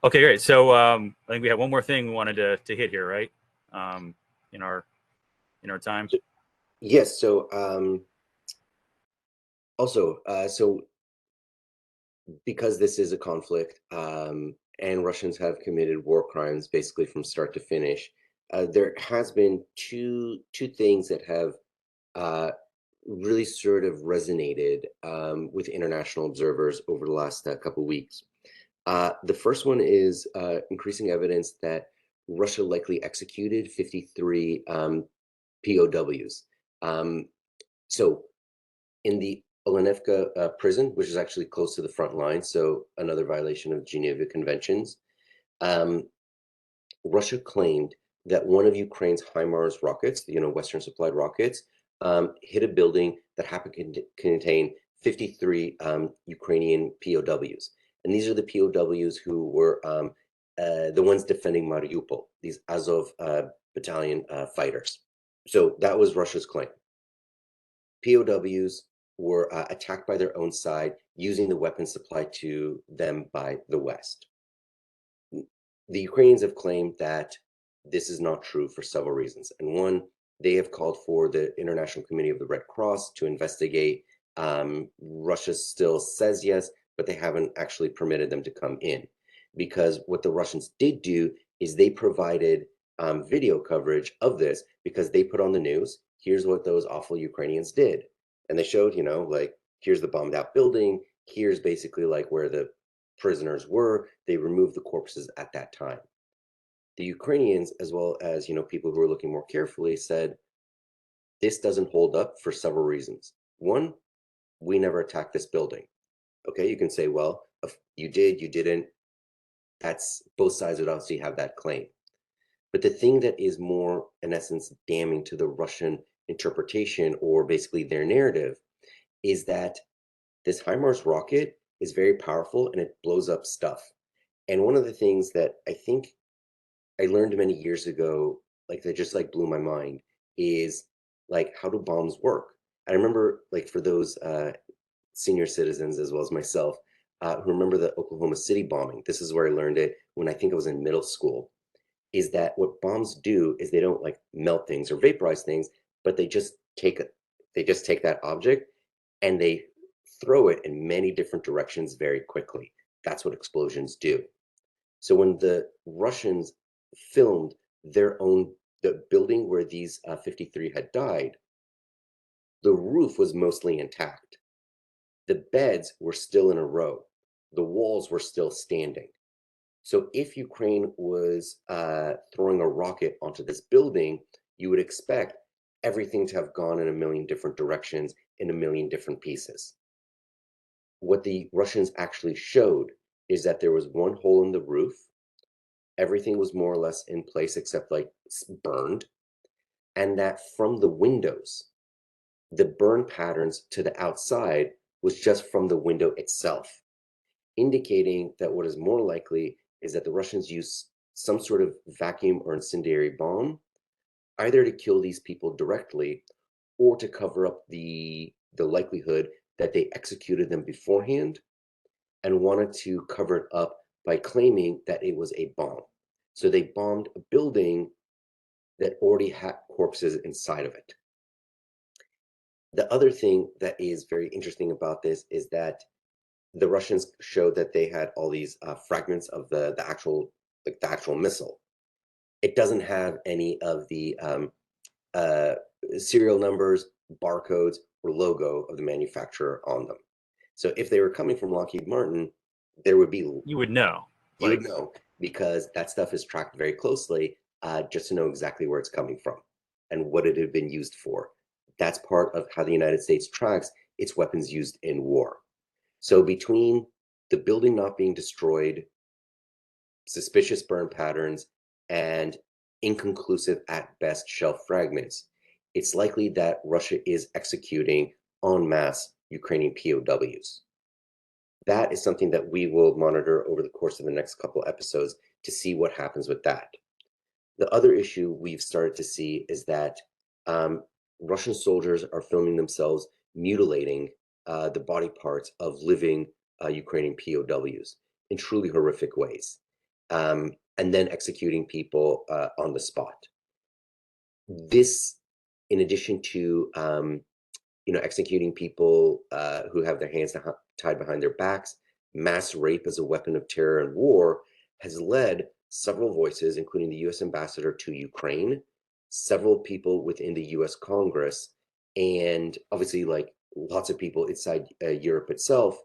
Okay, great. So I think we have one more thing we wanted to hit here, right? In our time. Yes. So so because this is a conflict and Russians have committed war crimes basically from start to finish, there has been two things that have really sort of resonated with international observers over the last couple weeks. The first one is increasing evidence that Russia likely executed 53 POWs. So in the Olenevka prison, which is actually close to the front line, so another violation of Geneva Conventions, Russia claimed that one of Ukraine's HIMARS rockets, Western supplied rockets, hit a building that happened to contain 53 Ukrainian POWs. And these are the POWs who were the ones defending Mariupol, these Azov battalion fighters. So that was Russia's claim. POWs were attacked by their own side using the weapons supplied to them by the West. The Ukrainians have claimed that this is not true for several reasons. And one, They have called for the International Committee of the Red Cross to investigate. Russia still says yes, but they haven't actually permitted them to come in, because what the Russians did do is they provided video coverage of this, because they put on the news, here's what those awful Ukrainians did. And they showed, like, here's the bombed out building, here's basically like where the prisoners were. They removed the corpses at that time. The Ukrainians, as well as, people who were looking more carefully, said this doesn't hold up for several reasons. One, we never attacked this building. Okay, you can say, well, if you did, you didn't. That's both sides would obviously have that claim. But the thing that is more, in essence, damning to the Russian interpretation, or basically their narrative, is that this HIMARS rocket is very powerful and it blows up stuff. And one of the things that I think I learned many years ago, like that just like blew my mind, is like, how do bombs work? I remember, like, for those senior citizens as well as myself who remember the Oklahoma City bombing. This is where I learned it when I think I was in middle school. Is that what bombs do? Is they don't like melt things or vaporize things, but they just take that object and they throw it in many different directions very quickly. That's what explosions do. So when the Russians filmed the building where these 53 had died, the roof was mostly intact. The beds were still in a row. The walls were still standing. So if Ukraine was throwing a rocket onto this building, you would expect everything to have gone in a million different directions in a million different pieces. What the Russians actually showed is that there was one hole in the roof. Everything was more or less in place except like burned. And that from the windows, the burn patterns to the outside was just from the window itself, indicating that what is more likely is that the Russians used some sort of vacuum or incendiary bomb, either to kill these people directly or to cover up the likelihood that they executed them beforehand and wanted to cover it up by claiming that it was a bomb. So they bombed a building that already had corpses inside of it. The other thing that is very interesting about this is that the Russians showed that they had all these fragments of the actual missile. It doesn't have any of the uh, serial numbers, barcodes, or logo of the manufacturer on them. So if they were coming from Lockheed Martin, there would be You would know. you would know, because that stuff is tracked very closely, just to know exactly where it's coming from and what it had been used for. That's part of how the United States tracks its weapons used in war. So between the building not being destroyed, suspicious burn patterns, and inconclusive at best shell fragments, it's likely that Russia is executing en masse Ukrainian POWs. That is something that we will monitor over the course of the next couple episodes to see what happens with that. The other issue we've started to see is that Russian soldiers are filming themselves mutilating the body parts of living Ukrainian POWs in truly horrific ways, and then executing people on the spot. This, in addition to executing people who have their hands tied behind their backs, mass rape as a weapon of terror and war, has led several voices, including the U.S. ambassador to Ukraine, several people within the U.S. Congress, and obviously like lots of people inside Europe itself,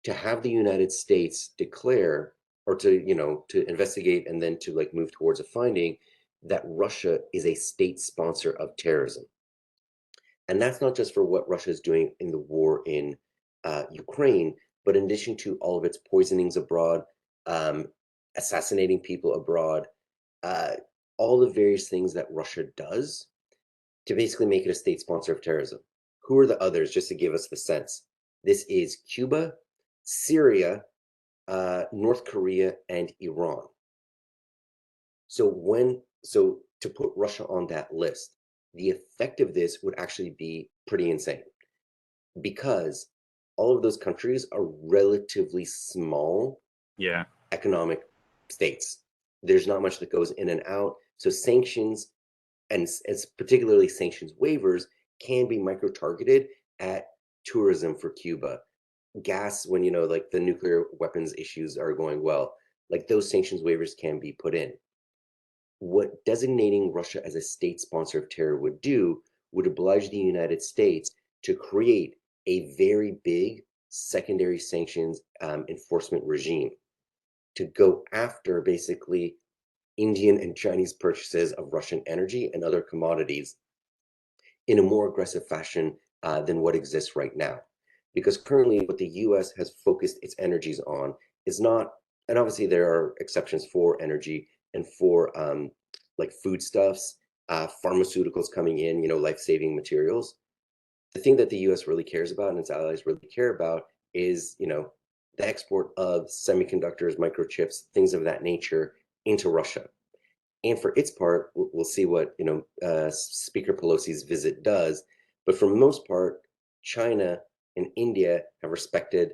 to have the United States declare, or to investigate and then to like move towards a finding that Russia is a state sponsor of terrorism. And that's not just for what Russia is doing in the war in Ukraine, but in addition to all of its poisonings abroad, assassinating people abroad, uh, all the various things that Russia does to basically make it a state sponsor of terrorism. Who are the others, just to give us the sense? This is Cuba, Syria, North Korea, and Iran. So to put Russia on that list, the effect of this would actually be pretty insane, because all of those countries are relatively small economic states. There's not much that goes in and out. So sanctions and it's particularly sanctions waivers can be micro-targeted at tourism for Cuba. Gas, when like the nuclear weapons issues are going well, like those sanctions waivers can be put in. What designating Russia as a state sponsor of terror would do would oblige the United States to create a very big secondary sanctions enforcement regime to go after basically Indian and Chinese purchases of Russian energy and other commodities in a more aggressive fashion than what exists right now. Because currently, what the US has focused its energies on is not, and obviously there are exceptions for energy and for like foodstuffs, pharmaceuticals coming in, life-saving materials. The thing that the US really cares about and its allies really care about is, the export of semiconductors, microchips, things of that nature into Russia. And for its part, we'll see what Speaker Pelosi's visit does. But for the most part, China and India have respected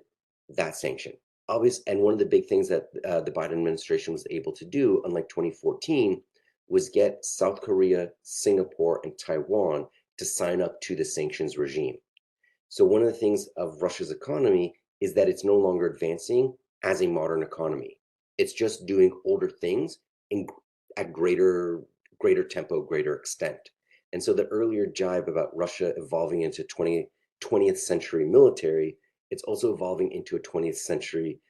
that sanction. Obvious, and one of the big things that the Biden administration was able to do, unlike 2014, was get South Korea, Singapore, and Taiwan to sign up to the sanctions regime. So one of the things of Russia's economy is that it's no longer advancing as a modern economy. It's just doing older things in at greater tempo, greater extent. And so the earlier jibe about Russia evolving into 20th century military, it's also evolving into a 20th century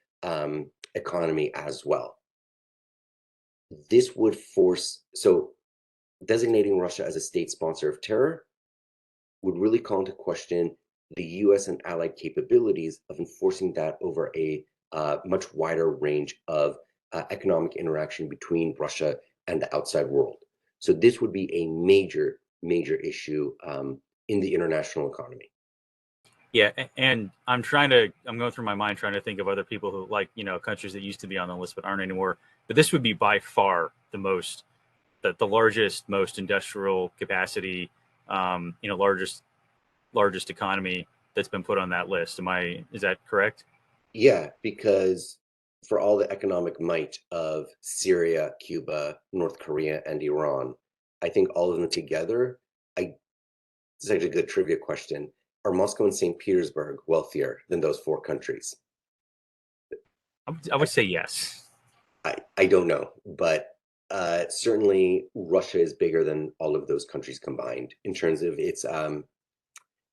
economy as well. This would force, so designating Russia as a state sponsor of terror would really call into question the US and allied capabilities of enforcing that over a much wider range of economic interaction between Russia and the outside world. So this would be a major, major issue in the international economy. Yeah, and I'm going through my mind trying to think of other people who countries that used to be on the list but aren't anymore. But this would be by far the largest, most industrial capacity, largest economy that's been put on that list. Is that correct? Yeah, because for all the economic might of Syria, Cuba, North Korea, and Iran, I think all of them together, this is actually a good trivia question. Are Moscow and St. Petersburg wealthier than those four countries? I would say yes. I don't know, but certainly Russia is bigger than all of those countries combined in terms of its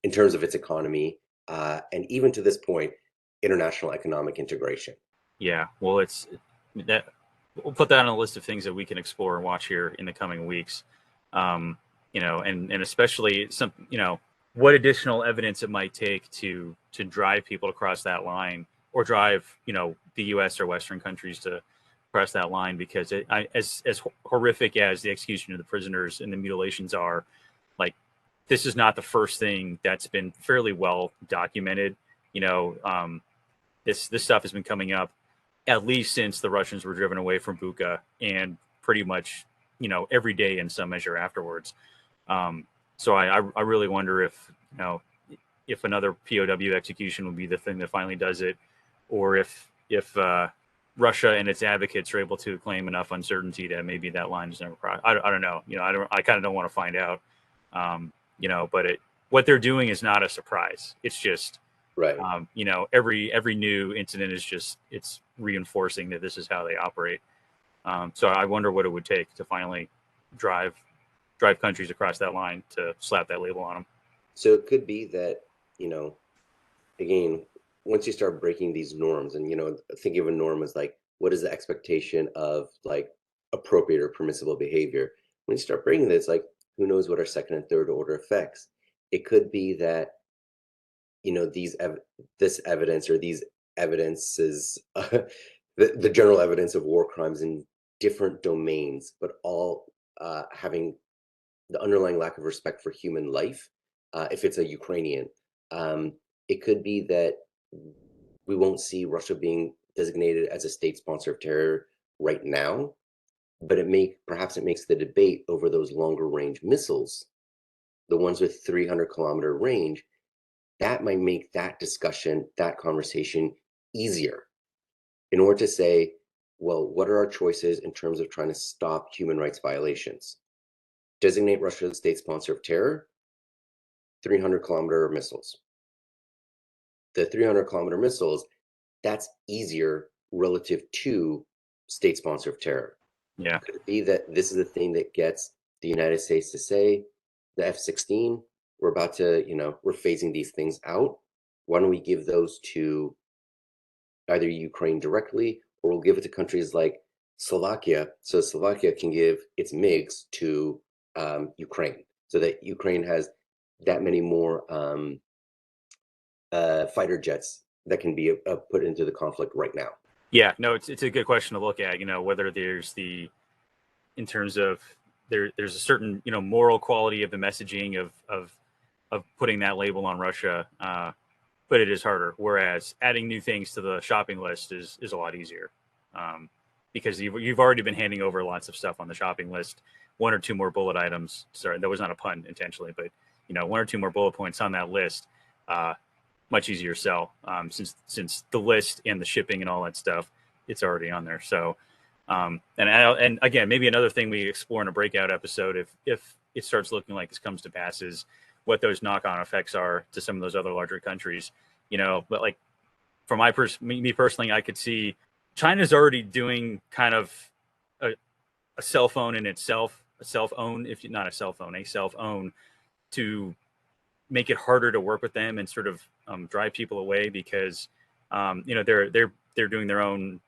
economy, and even to this point, international economic integration. Yeah, well, it's that we'll put that on a list of things that we can explore and watch here in the coming weeks. And especially what additional evidence it might take to drive people across that line, or drive the U.S. or Western countries to cross that line, because as horrific as the execution of the prisoners and the mutilations are, like, this is not the first thing that's been fairly well documented. This stuff has been coming up at least since the Russians were driven away from Bucha, and pretty much every day in some measure afterwards. So I really wonder if another POW execution will be the thing that finally does it, or if Russia and its advocates are able to claim enough uncertainty that maybe that line is never crossed. I don't know. I kind of don't want to find out. But what they're doing is not a surprise. It's just Right. Every new incident it's reinforcing that this is how they operate. So I wonder what it would take to finally drive countries across that line to slap that label on them. So it could be that, again, once you start breaking these norms, and think of a norm as like, what is the expectation of like appropriate or permissible behavior? When you start breaking this, like, who knows what our second and third order effects? It could be that this evidence, or these evidences, the general evidence of war crimes in different domains, but all having the underlying lack of respect for human life. If it's a Ukrainian, it could be that we won't see Russia being designated as a state sponsor of terror right now, but perhaps it makes the debate over those longer range missiles, the ones with 300-kilometer range, that might make that discussion, that conversation easier, in order to say, well, what are our choices in terms of trying to stop human rights violations? designate Russia as state sponsor of terror, 300-kilometer missiles. The 300-kilometer missiles, that's easier relative to state sponsor of terror. Yeah. Could it be that this is the thing that gets the United States to say, the F-16, we're about to, we're phasing these things out. Why don't we give those to either Ukraine directly, or we'll give it to countries like Slovakia, so Slovakia can give its MiGs to Ukraine, so that Ukraine has that many more fighter jets that can be put into the conflict right now. Yeah, no, it's a good question to look at. Whether there's in terms of there's a certain moral quality of the messaging of putting that label on Russia, but it is harder. Whereas adding new things to the shopping list is a lot easier, because you've already been handing over lots of stuff on the shopping list. One or two more bullet items. Sorry, that was not a pun intentionally, but one or two more bullet points on that list. Much easier sell, since the list and the shipping and all that stuff, it's already on there. So, and again, maybe another thing we explore in a breakout episode, if it starts looking like this comes to pass, is what those knock-on effects are to some of those other larger countries. But like for me personally, I could see China's already doing kind of a cell phone in itself, a self-own, if not a cell phone, a self-own, to make it harder to work with them and sort of drive people away, because they're doing their own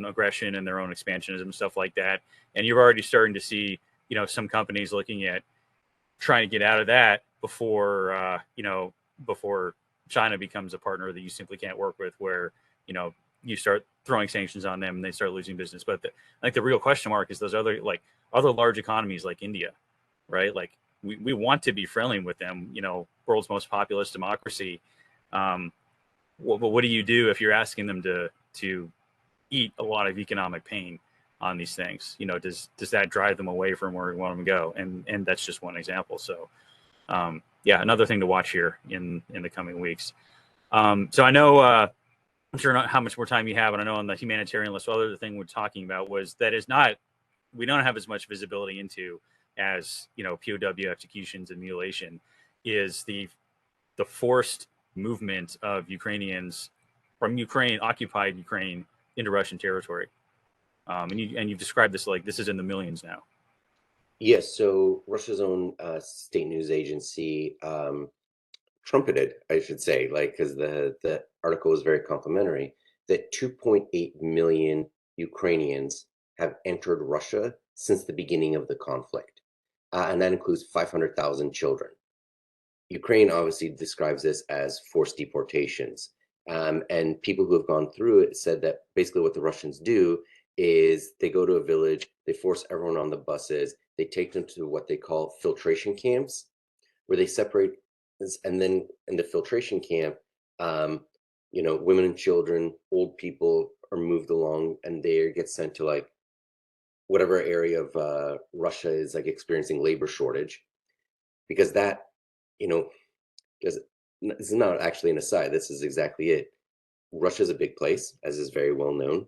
aggression and their own expansionism and stuff like that. And you're already starting to see some companies looking at trying to get out of that before before China becomes a partner that you simply can't work with, where you start throwing sanctions on them and they start losing business. But I think the real question mark is those other large economies like India, right? Like we want to be friendly with them, world's most populous democracy. What do you do if you're asking them to eat a lot of economic pain on these things? Does that drive them away from where we want them to go? And that's just one example. So, yeah, another thing to watch here in the coming weeks. So I know, I'm sure not how much more time you have, and I know on the humanitarian list, the other thing we're talking about was that we don't have as much visibility into as POW executions and mutilation, is the forced movement of Ukrainians from occupied Ukraine into Russian territory. And you've described this like this is in the millions now. Yes, so Russia's own state news agency trumpeted, I should say, because the article was very complimentary, that 2.8 million Ukrainians have entered Russia since the beginning of the conflict, and that includes 500,000 children. Ukraine obviously describes this as forced deportations, and people who have gone through it said that basically what the Russians do is they go to a village, they force everyone on the buses, they take them to what they call filtration camps, where they separate, and then in the filtration camp, women and children, old people are moved along, and they get sent to whatever area of Russia is experiencing labor shortage, because that, because this is not actually an aside, this is exactly it. Russia's a big place, as is very well known.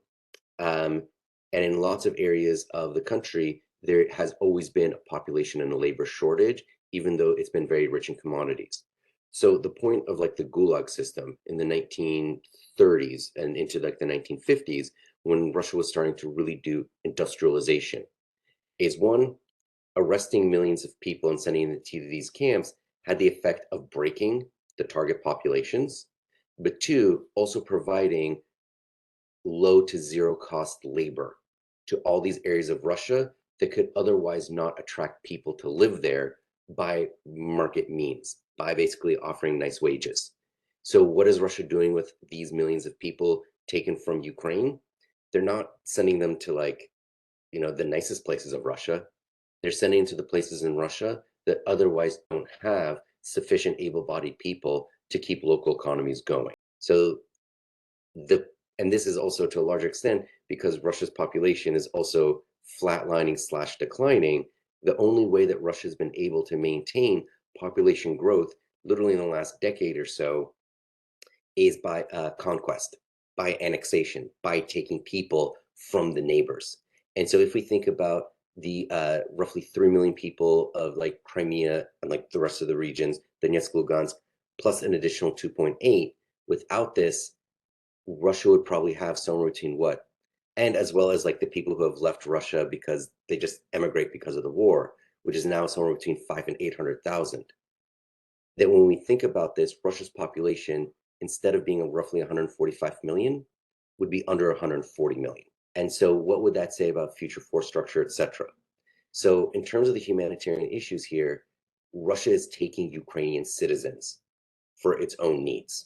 And in lots of areas of the country, there has always been a population and a labor shortage, even though it's been very rich in commodities. So the point of the Gulag system in the 1930s and into the 1950s, when Russia was starting to really do industrialization, is one, arresting millions of people and sending them to these camps had the effect of breaking the target populations, but two, also providing low to zero cost labor to all these areas of Russia that could otherwise not attract people to live there by market means, by basically offering nice wages. So what is Russia doing with these millions of people taken from Ukraine? They're not sending them to the nicest places of Russia. They're sending to the places in Russia that otherwise don't have sufficient able-bodied people to keep local economies going. So and this is also to a large extent because Russia's population is also flatlining / declining. The only way that Russia's been able to maintain population growth literally in the last decade or so is by conquest, by annexation, by taking people from the neighbors. And so if we think about the roughly 3 million people of like Crimea and like the rest of the regions, Donetsk, Lugansk, plus an additional 2.8. Without this, Russia would probably have somewhere between what? And as well as like the people who have left Russia because they just emigrate because of the war, which is now somewhere between 500,000 and 800,000. That when we think about this, Russia's population, instead of being roughly 145 million, would be under 140 million. And so what would that say about future force structure, et cetera? So in terms of the humanitarian issues here, Russia is taking Ukrainian citizens for its own needs.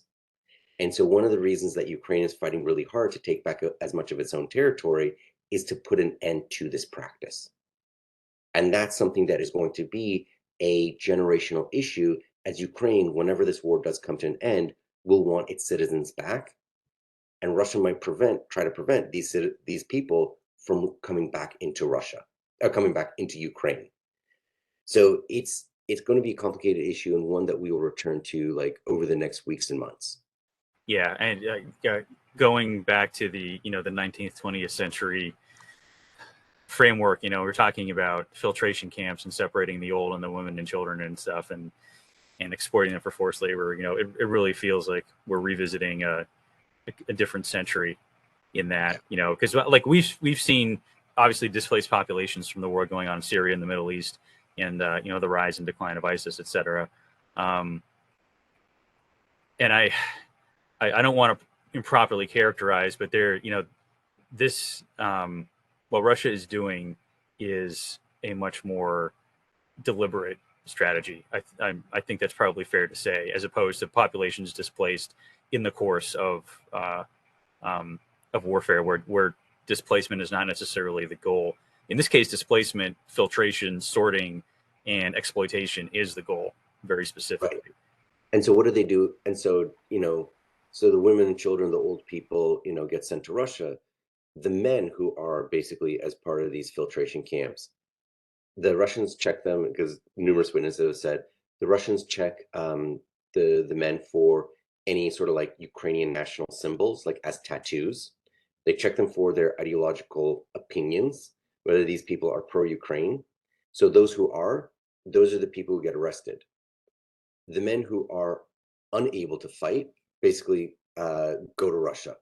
And so one of the reasons that Ukraine is fighting really hard to take back as much of its own territory is to put an end to this practice. And that's something that is going to be a generational issue, as Ukraine, whenever this war does come to an end, will want its citizens back. And Russia might try to prevent these people from coming back into Russia, or coming back into Ukraine. So it's going to be a complicated issue, and one that we will return to like over the next weeks and months. Yeah, and going back to the the 19th, 20th century framework, we're talking about filtration camps and separating the old and the women and children and stuff, and exploiting them for forced labor. It really feels like we're revisiting a different century in that, because like we've seen obviously displaced populations from the war going on in Syria and the Middle East, and the rise and decline of ISIS, et cetera. And I don't want to improperly characterize, but this what Russia is doing is a much more deliberate strategy. I think that's probably fair to say, as opposed to populations displaced in the course of warfare, where displacement is not necessarily the goal. In this case, displacement, filtration, sorting, and exploitation is the goal, very specifically. Right. And so what do they do? And so, so the women and children, the old people, get sent to Russia. The men who are basically as part of these filtration camps, the Russians check them because numerous witnesses have said the Russians check the men for any sort of like Ukrainian national symbols, like as tattoos. They check them for their ideological opinions, whether these people are pro-Ukraine. So those are the people who get arrested. The men who are unable to fight basically go to Russia.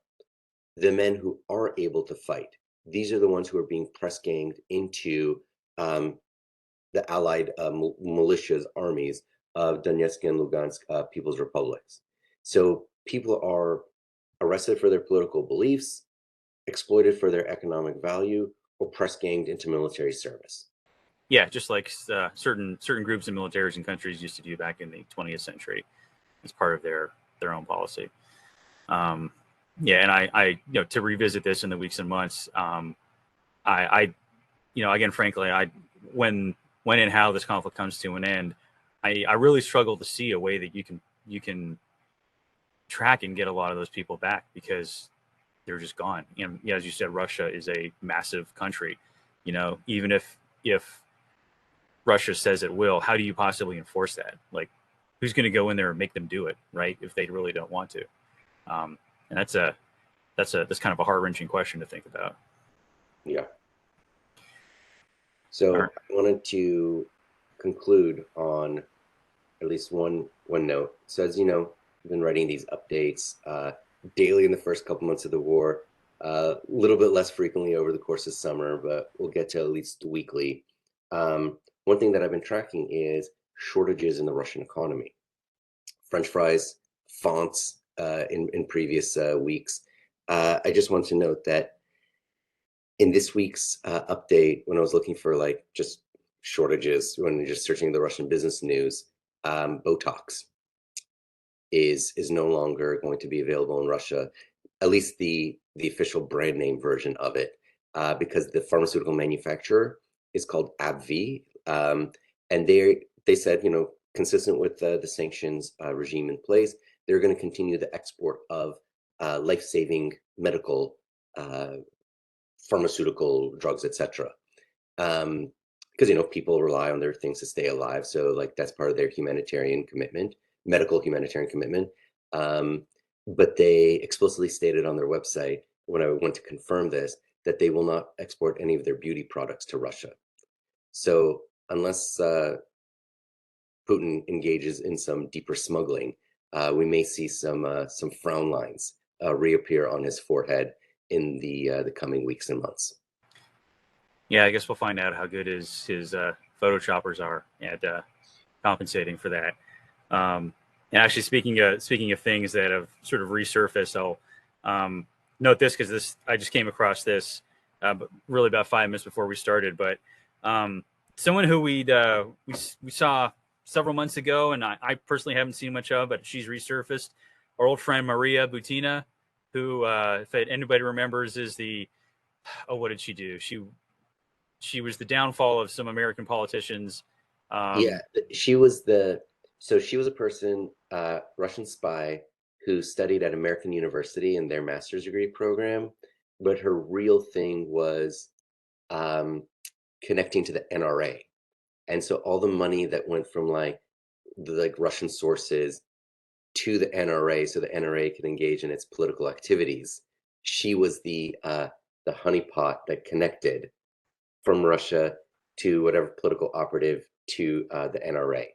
The men who are able to fight, these are the ones who are being press ganged into the allied militias, armies of Donetsk and Lugansk People's Republics. So people are arrested for their political beliefs, exploited for their economic value, or press ganged into military service. Yeah, just like certain groups and militaries and countries used to do back in the 20th century, as part of their own policy. Yeah, and I to revisit this in the weeks and months, I again, frankly, when and how this conflict comes to an end, I really struggle to see a way that you can track and get a lot of those people back, because they're just gone. As you said, Russia is a massive country. Even if Russia says it will, how do you possibly enforce that? Like, who's going to go in there and make them do it, right? If they really don't want to. And that's kind of a heart-wrenching question to think about. Yeah. So Right. I wanted to conclude on at least one note. So as you know, I've been writing these updates daily in the first couple months of the war, a little bit less frequently over the course of summer, but we'll get to at least weekly. One thing that I've been tracking is shortages in the Russian economy. French fries, fonts in previous weeks. I just want to note that in this week's update, when I was looking for like just shortages, when just searching the Russian business news, Botox is no longer going to be available in Russia, at least the official brand name version of it, because the pharmaceutical manufacturer is called AbbVie, and they said, consistent with the sanctions regime in place, they're going to continue the export of life-saving medical pharmaceutical drugs, etc. Because people rely on their things to stay alive, so like that's part of their humanitarian commitment, medical humanitarian commitment. But they explicitly stated on their website, when I went to confirm this, that they will not export any of their beauty products to Russia. So unless Putin engages in some deeper smuggling, we may see some frown lines reappear on his forehead in the coming weeks and months. Yeah, I guess we'll find out how good his photoshoppers are at compensating for that. And actually, speaking of things that have sort of resurfaced, I'll note this because this I just came across this, but really about 5 minutes before we started. But someone who we saw several months ago, and I personally haven't seen much of, but she's resurfaced. Our old friend Maria Boutina, who, if anybody remembers, is the what did she do? She was the downfall of some American politicians. Yeah, she was she was a person, Russian spy who studied at American University in their master's degree program, but her real thing was um, connecting to the NRA. And so all the money that went from the Russian sources to the NRA, so the NRA could engage in its political activities, she was the honeypot that connected from Russia to whatever political operative to the NRA.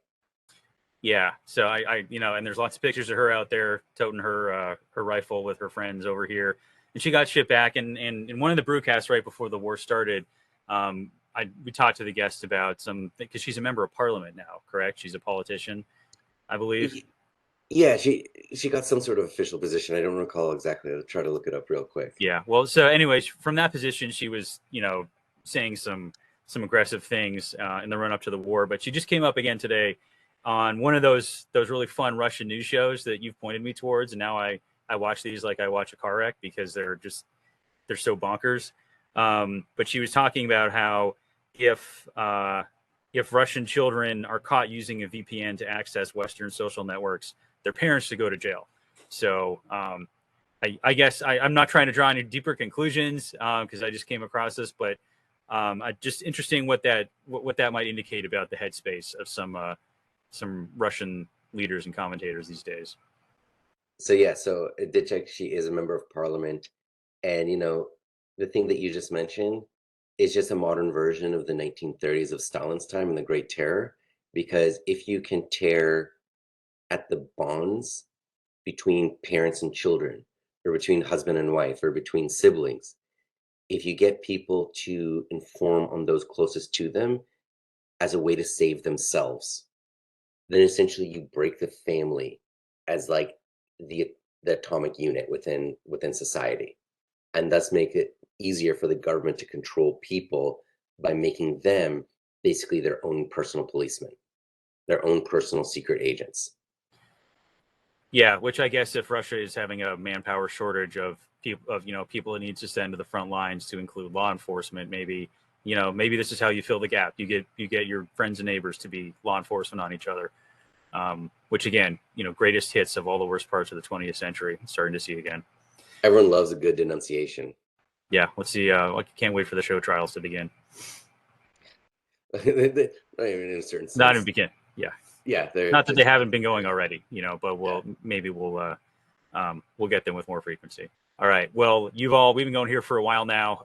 Yeah, so and there's lots of pictures of her out there toting her rifle with her friends over here, and she got shipped back. And in one of the brewcasts right before the war started, we talked to the guest about some because she's a member of parliament now, correct? She's a politician, I believe. Yeah, she got some sort of official position. I don't recall exactly. I'll try to look it up real quick. Yeah. Well, so anyways, from that position, she was saying some aggressive things in the run up to the war, but she just came up again today on one of those really fun Russian news shows that you've pointed me towards, and now I watch these like I watch a car wreck because they're so bonkers. But she was talking about how if Russian children are caught using a VPN to access Western social networks, their parents should go to jail. So I guess I'm not trying to draw any deeper conclusions because I just came across this, but just interesting what that might indicate about the headspace of some Russian leaders and commentators these days. So yeah, so it did check. She is a member of parliament, and the thing that you just mentioned is just a modern version of the 1930s of Stalin's time and the Great Terror. Because if you can tear at the bonds between parents and children, or between husband and wife, or between siblings, if you get people to inform on those closest to them as a way to save themselves, then essentially you break the family as like the atomic unit within society, and thus make it easier for the government to control people by making them basically their own personal policemen, their own personal secret agents. Yeah, which I guess if Russia is having a manpower shortage of people it needs to send to the front lines to include law enforcement, maybe this is how you fill the gap. You get your friends and neighbors to be law enforcement on each other, which again, greatest hits of all the worst parts of the 20th century. Starting to see again. Everyone loves a good denunciation. Yeah, let's see. I can't wait for the show trials to begin. Not even in a certain sense. Not even begin. Yeah. Yeah. Not that they haven't been going already, but maybe we'll get them with more frequency. All right. Well, we've been going here for a while now,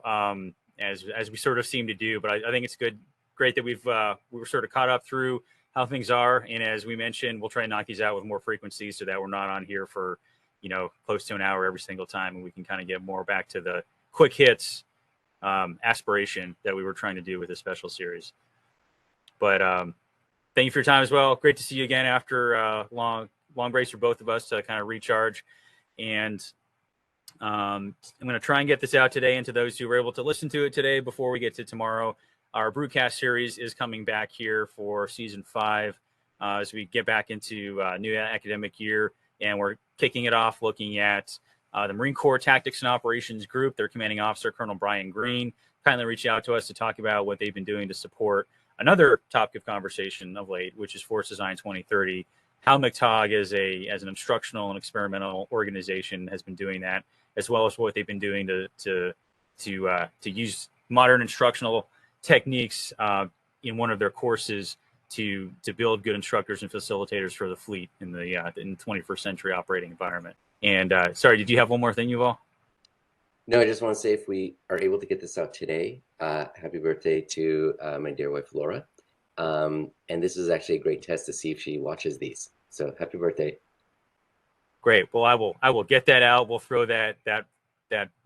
as we sort of seem to do, but I think it's great that we were sort of caught up through how things are. And as we mentioned, we'll try and knock these out with more frequency so that we're not on here for, close to an hour every single time. And we can kind of get more back to the quick hits aspiration that we were trying to do with this special series. But thank you for your time as well. Great to see you again after long breaks for both of us to kind of recharge. And I'm going to try and get this out today. And to those who were able to listen to it today before we get to tomorrow, our Brewcast series is coming back here for season 5 as we get back into new academic year. And we're kicking it off looking at the Marine Corps Tactics and Operations Group. Their commanding officer, Colonel Brian Green, kindly reached out to us to talk about what they've been doing to support another topic of conversation of late, which is Force Design 2030. How MCTOG as an instructional and experimental organization has been doing that, as well as what they've been doing to use modern instructional techniques in one of their courses to build good instructors and facilitators for the fleet in the 21st century operating environment. And sorry, did you have one more thing, Yuval? No, I just want to say if we are able to get this out today, happy birthday to my dear wife Laura. And this is actually a great test to see if she watches these. So happy birthday. Great. Well, I will get that out. We'll throw that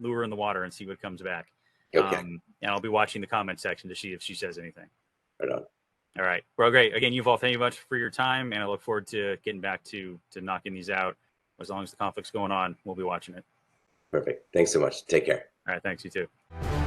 lure in the water and see what comes back. Okay, And I'll be watching the comment section to see if she says anything. right on. All right. Well, great. Again, Yuval, thank you much for your time, and I look forward to getting back to knocking these out. As long as the conflict's going on, we'll be watching it. Perfect. Thanks so much. Take care. All right. Thanks. You too.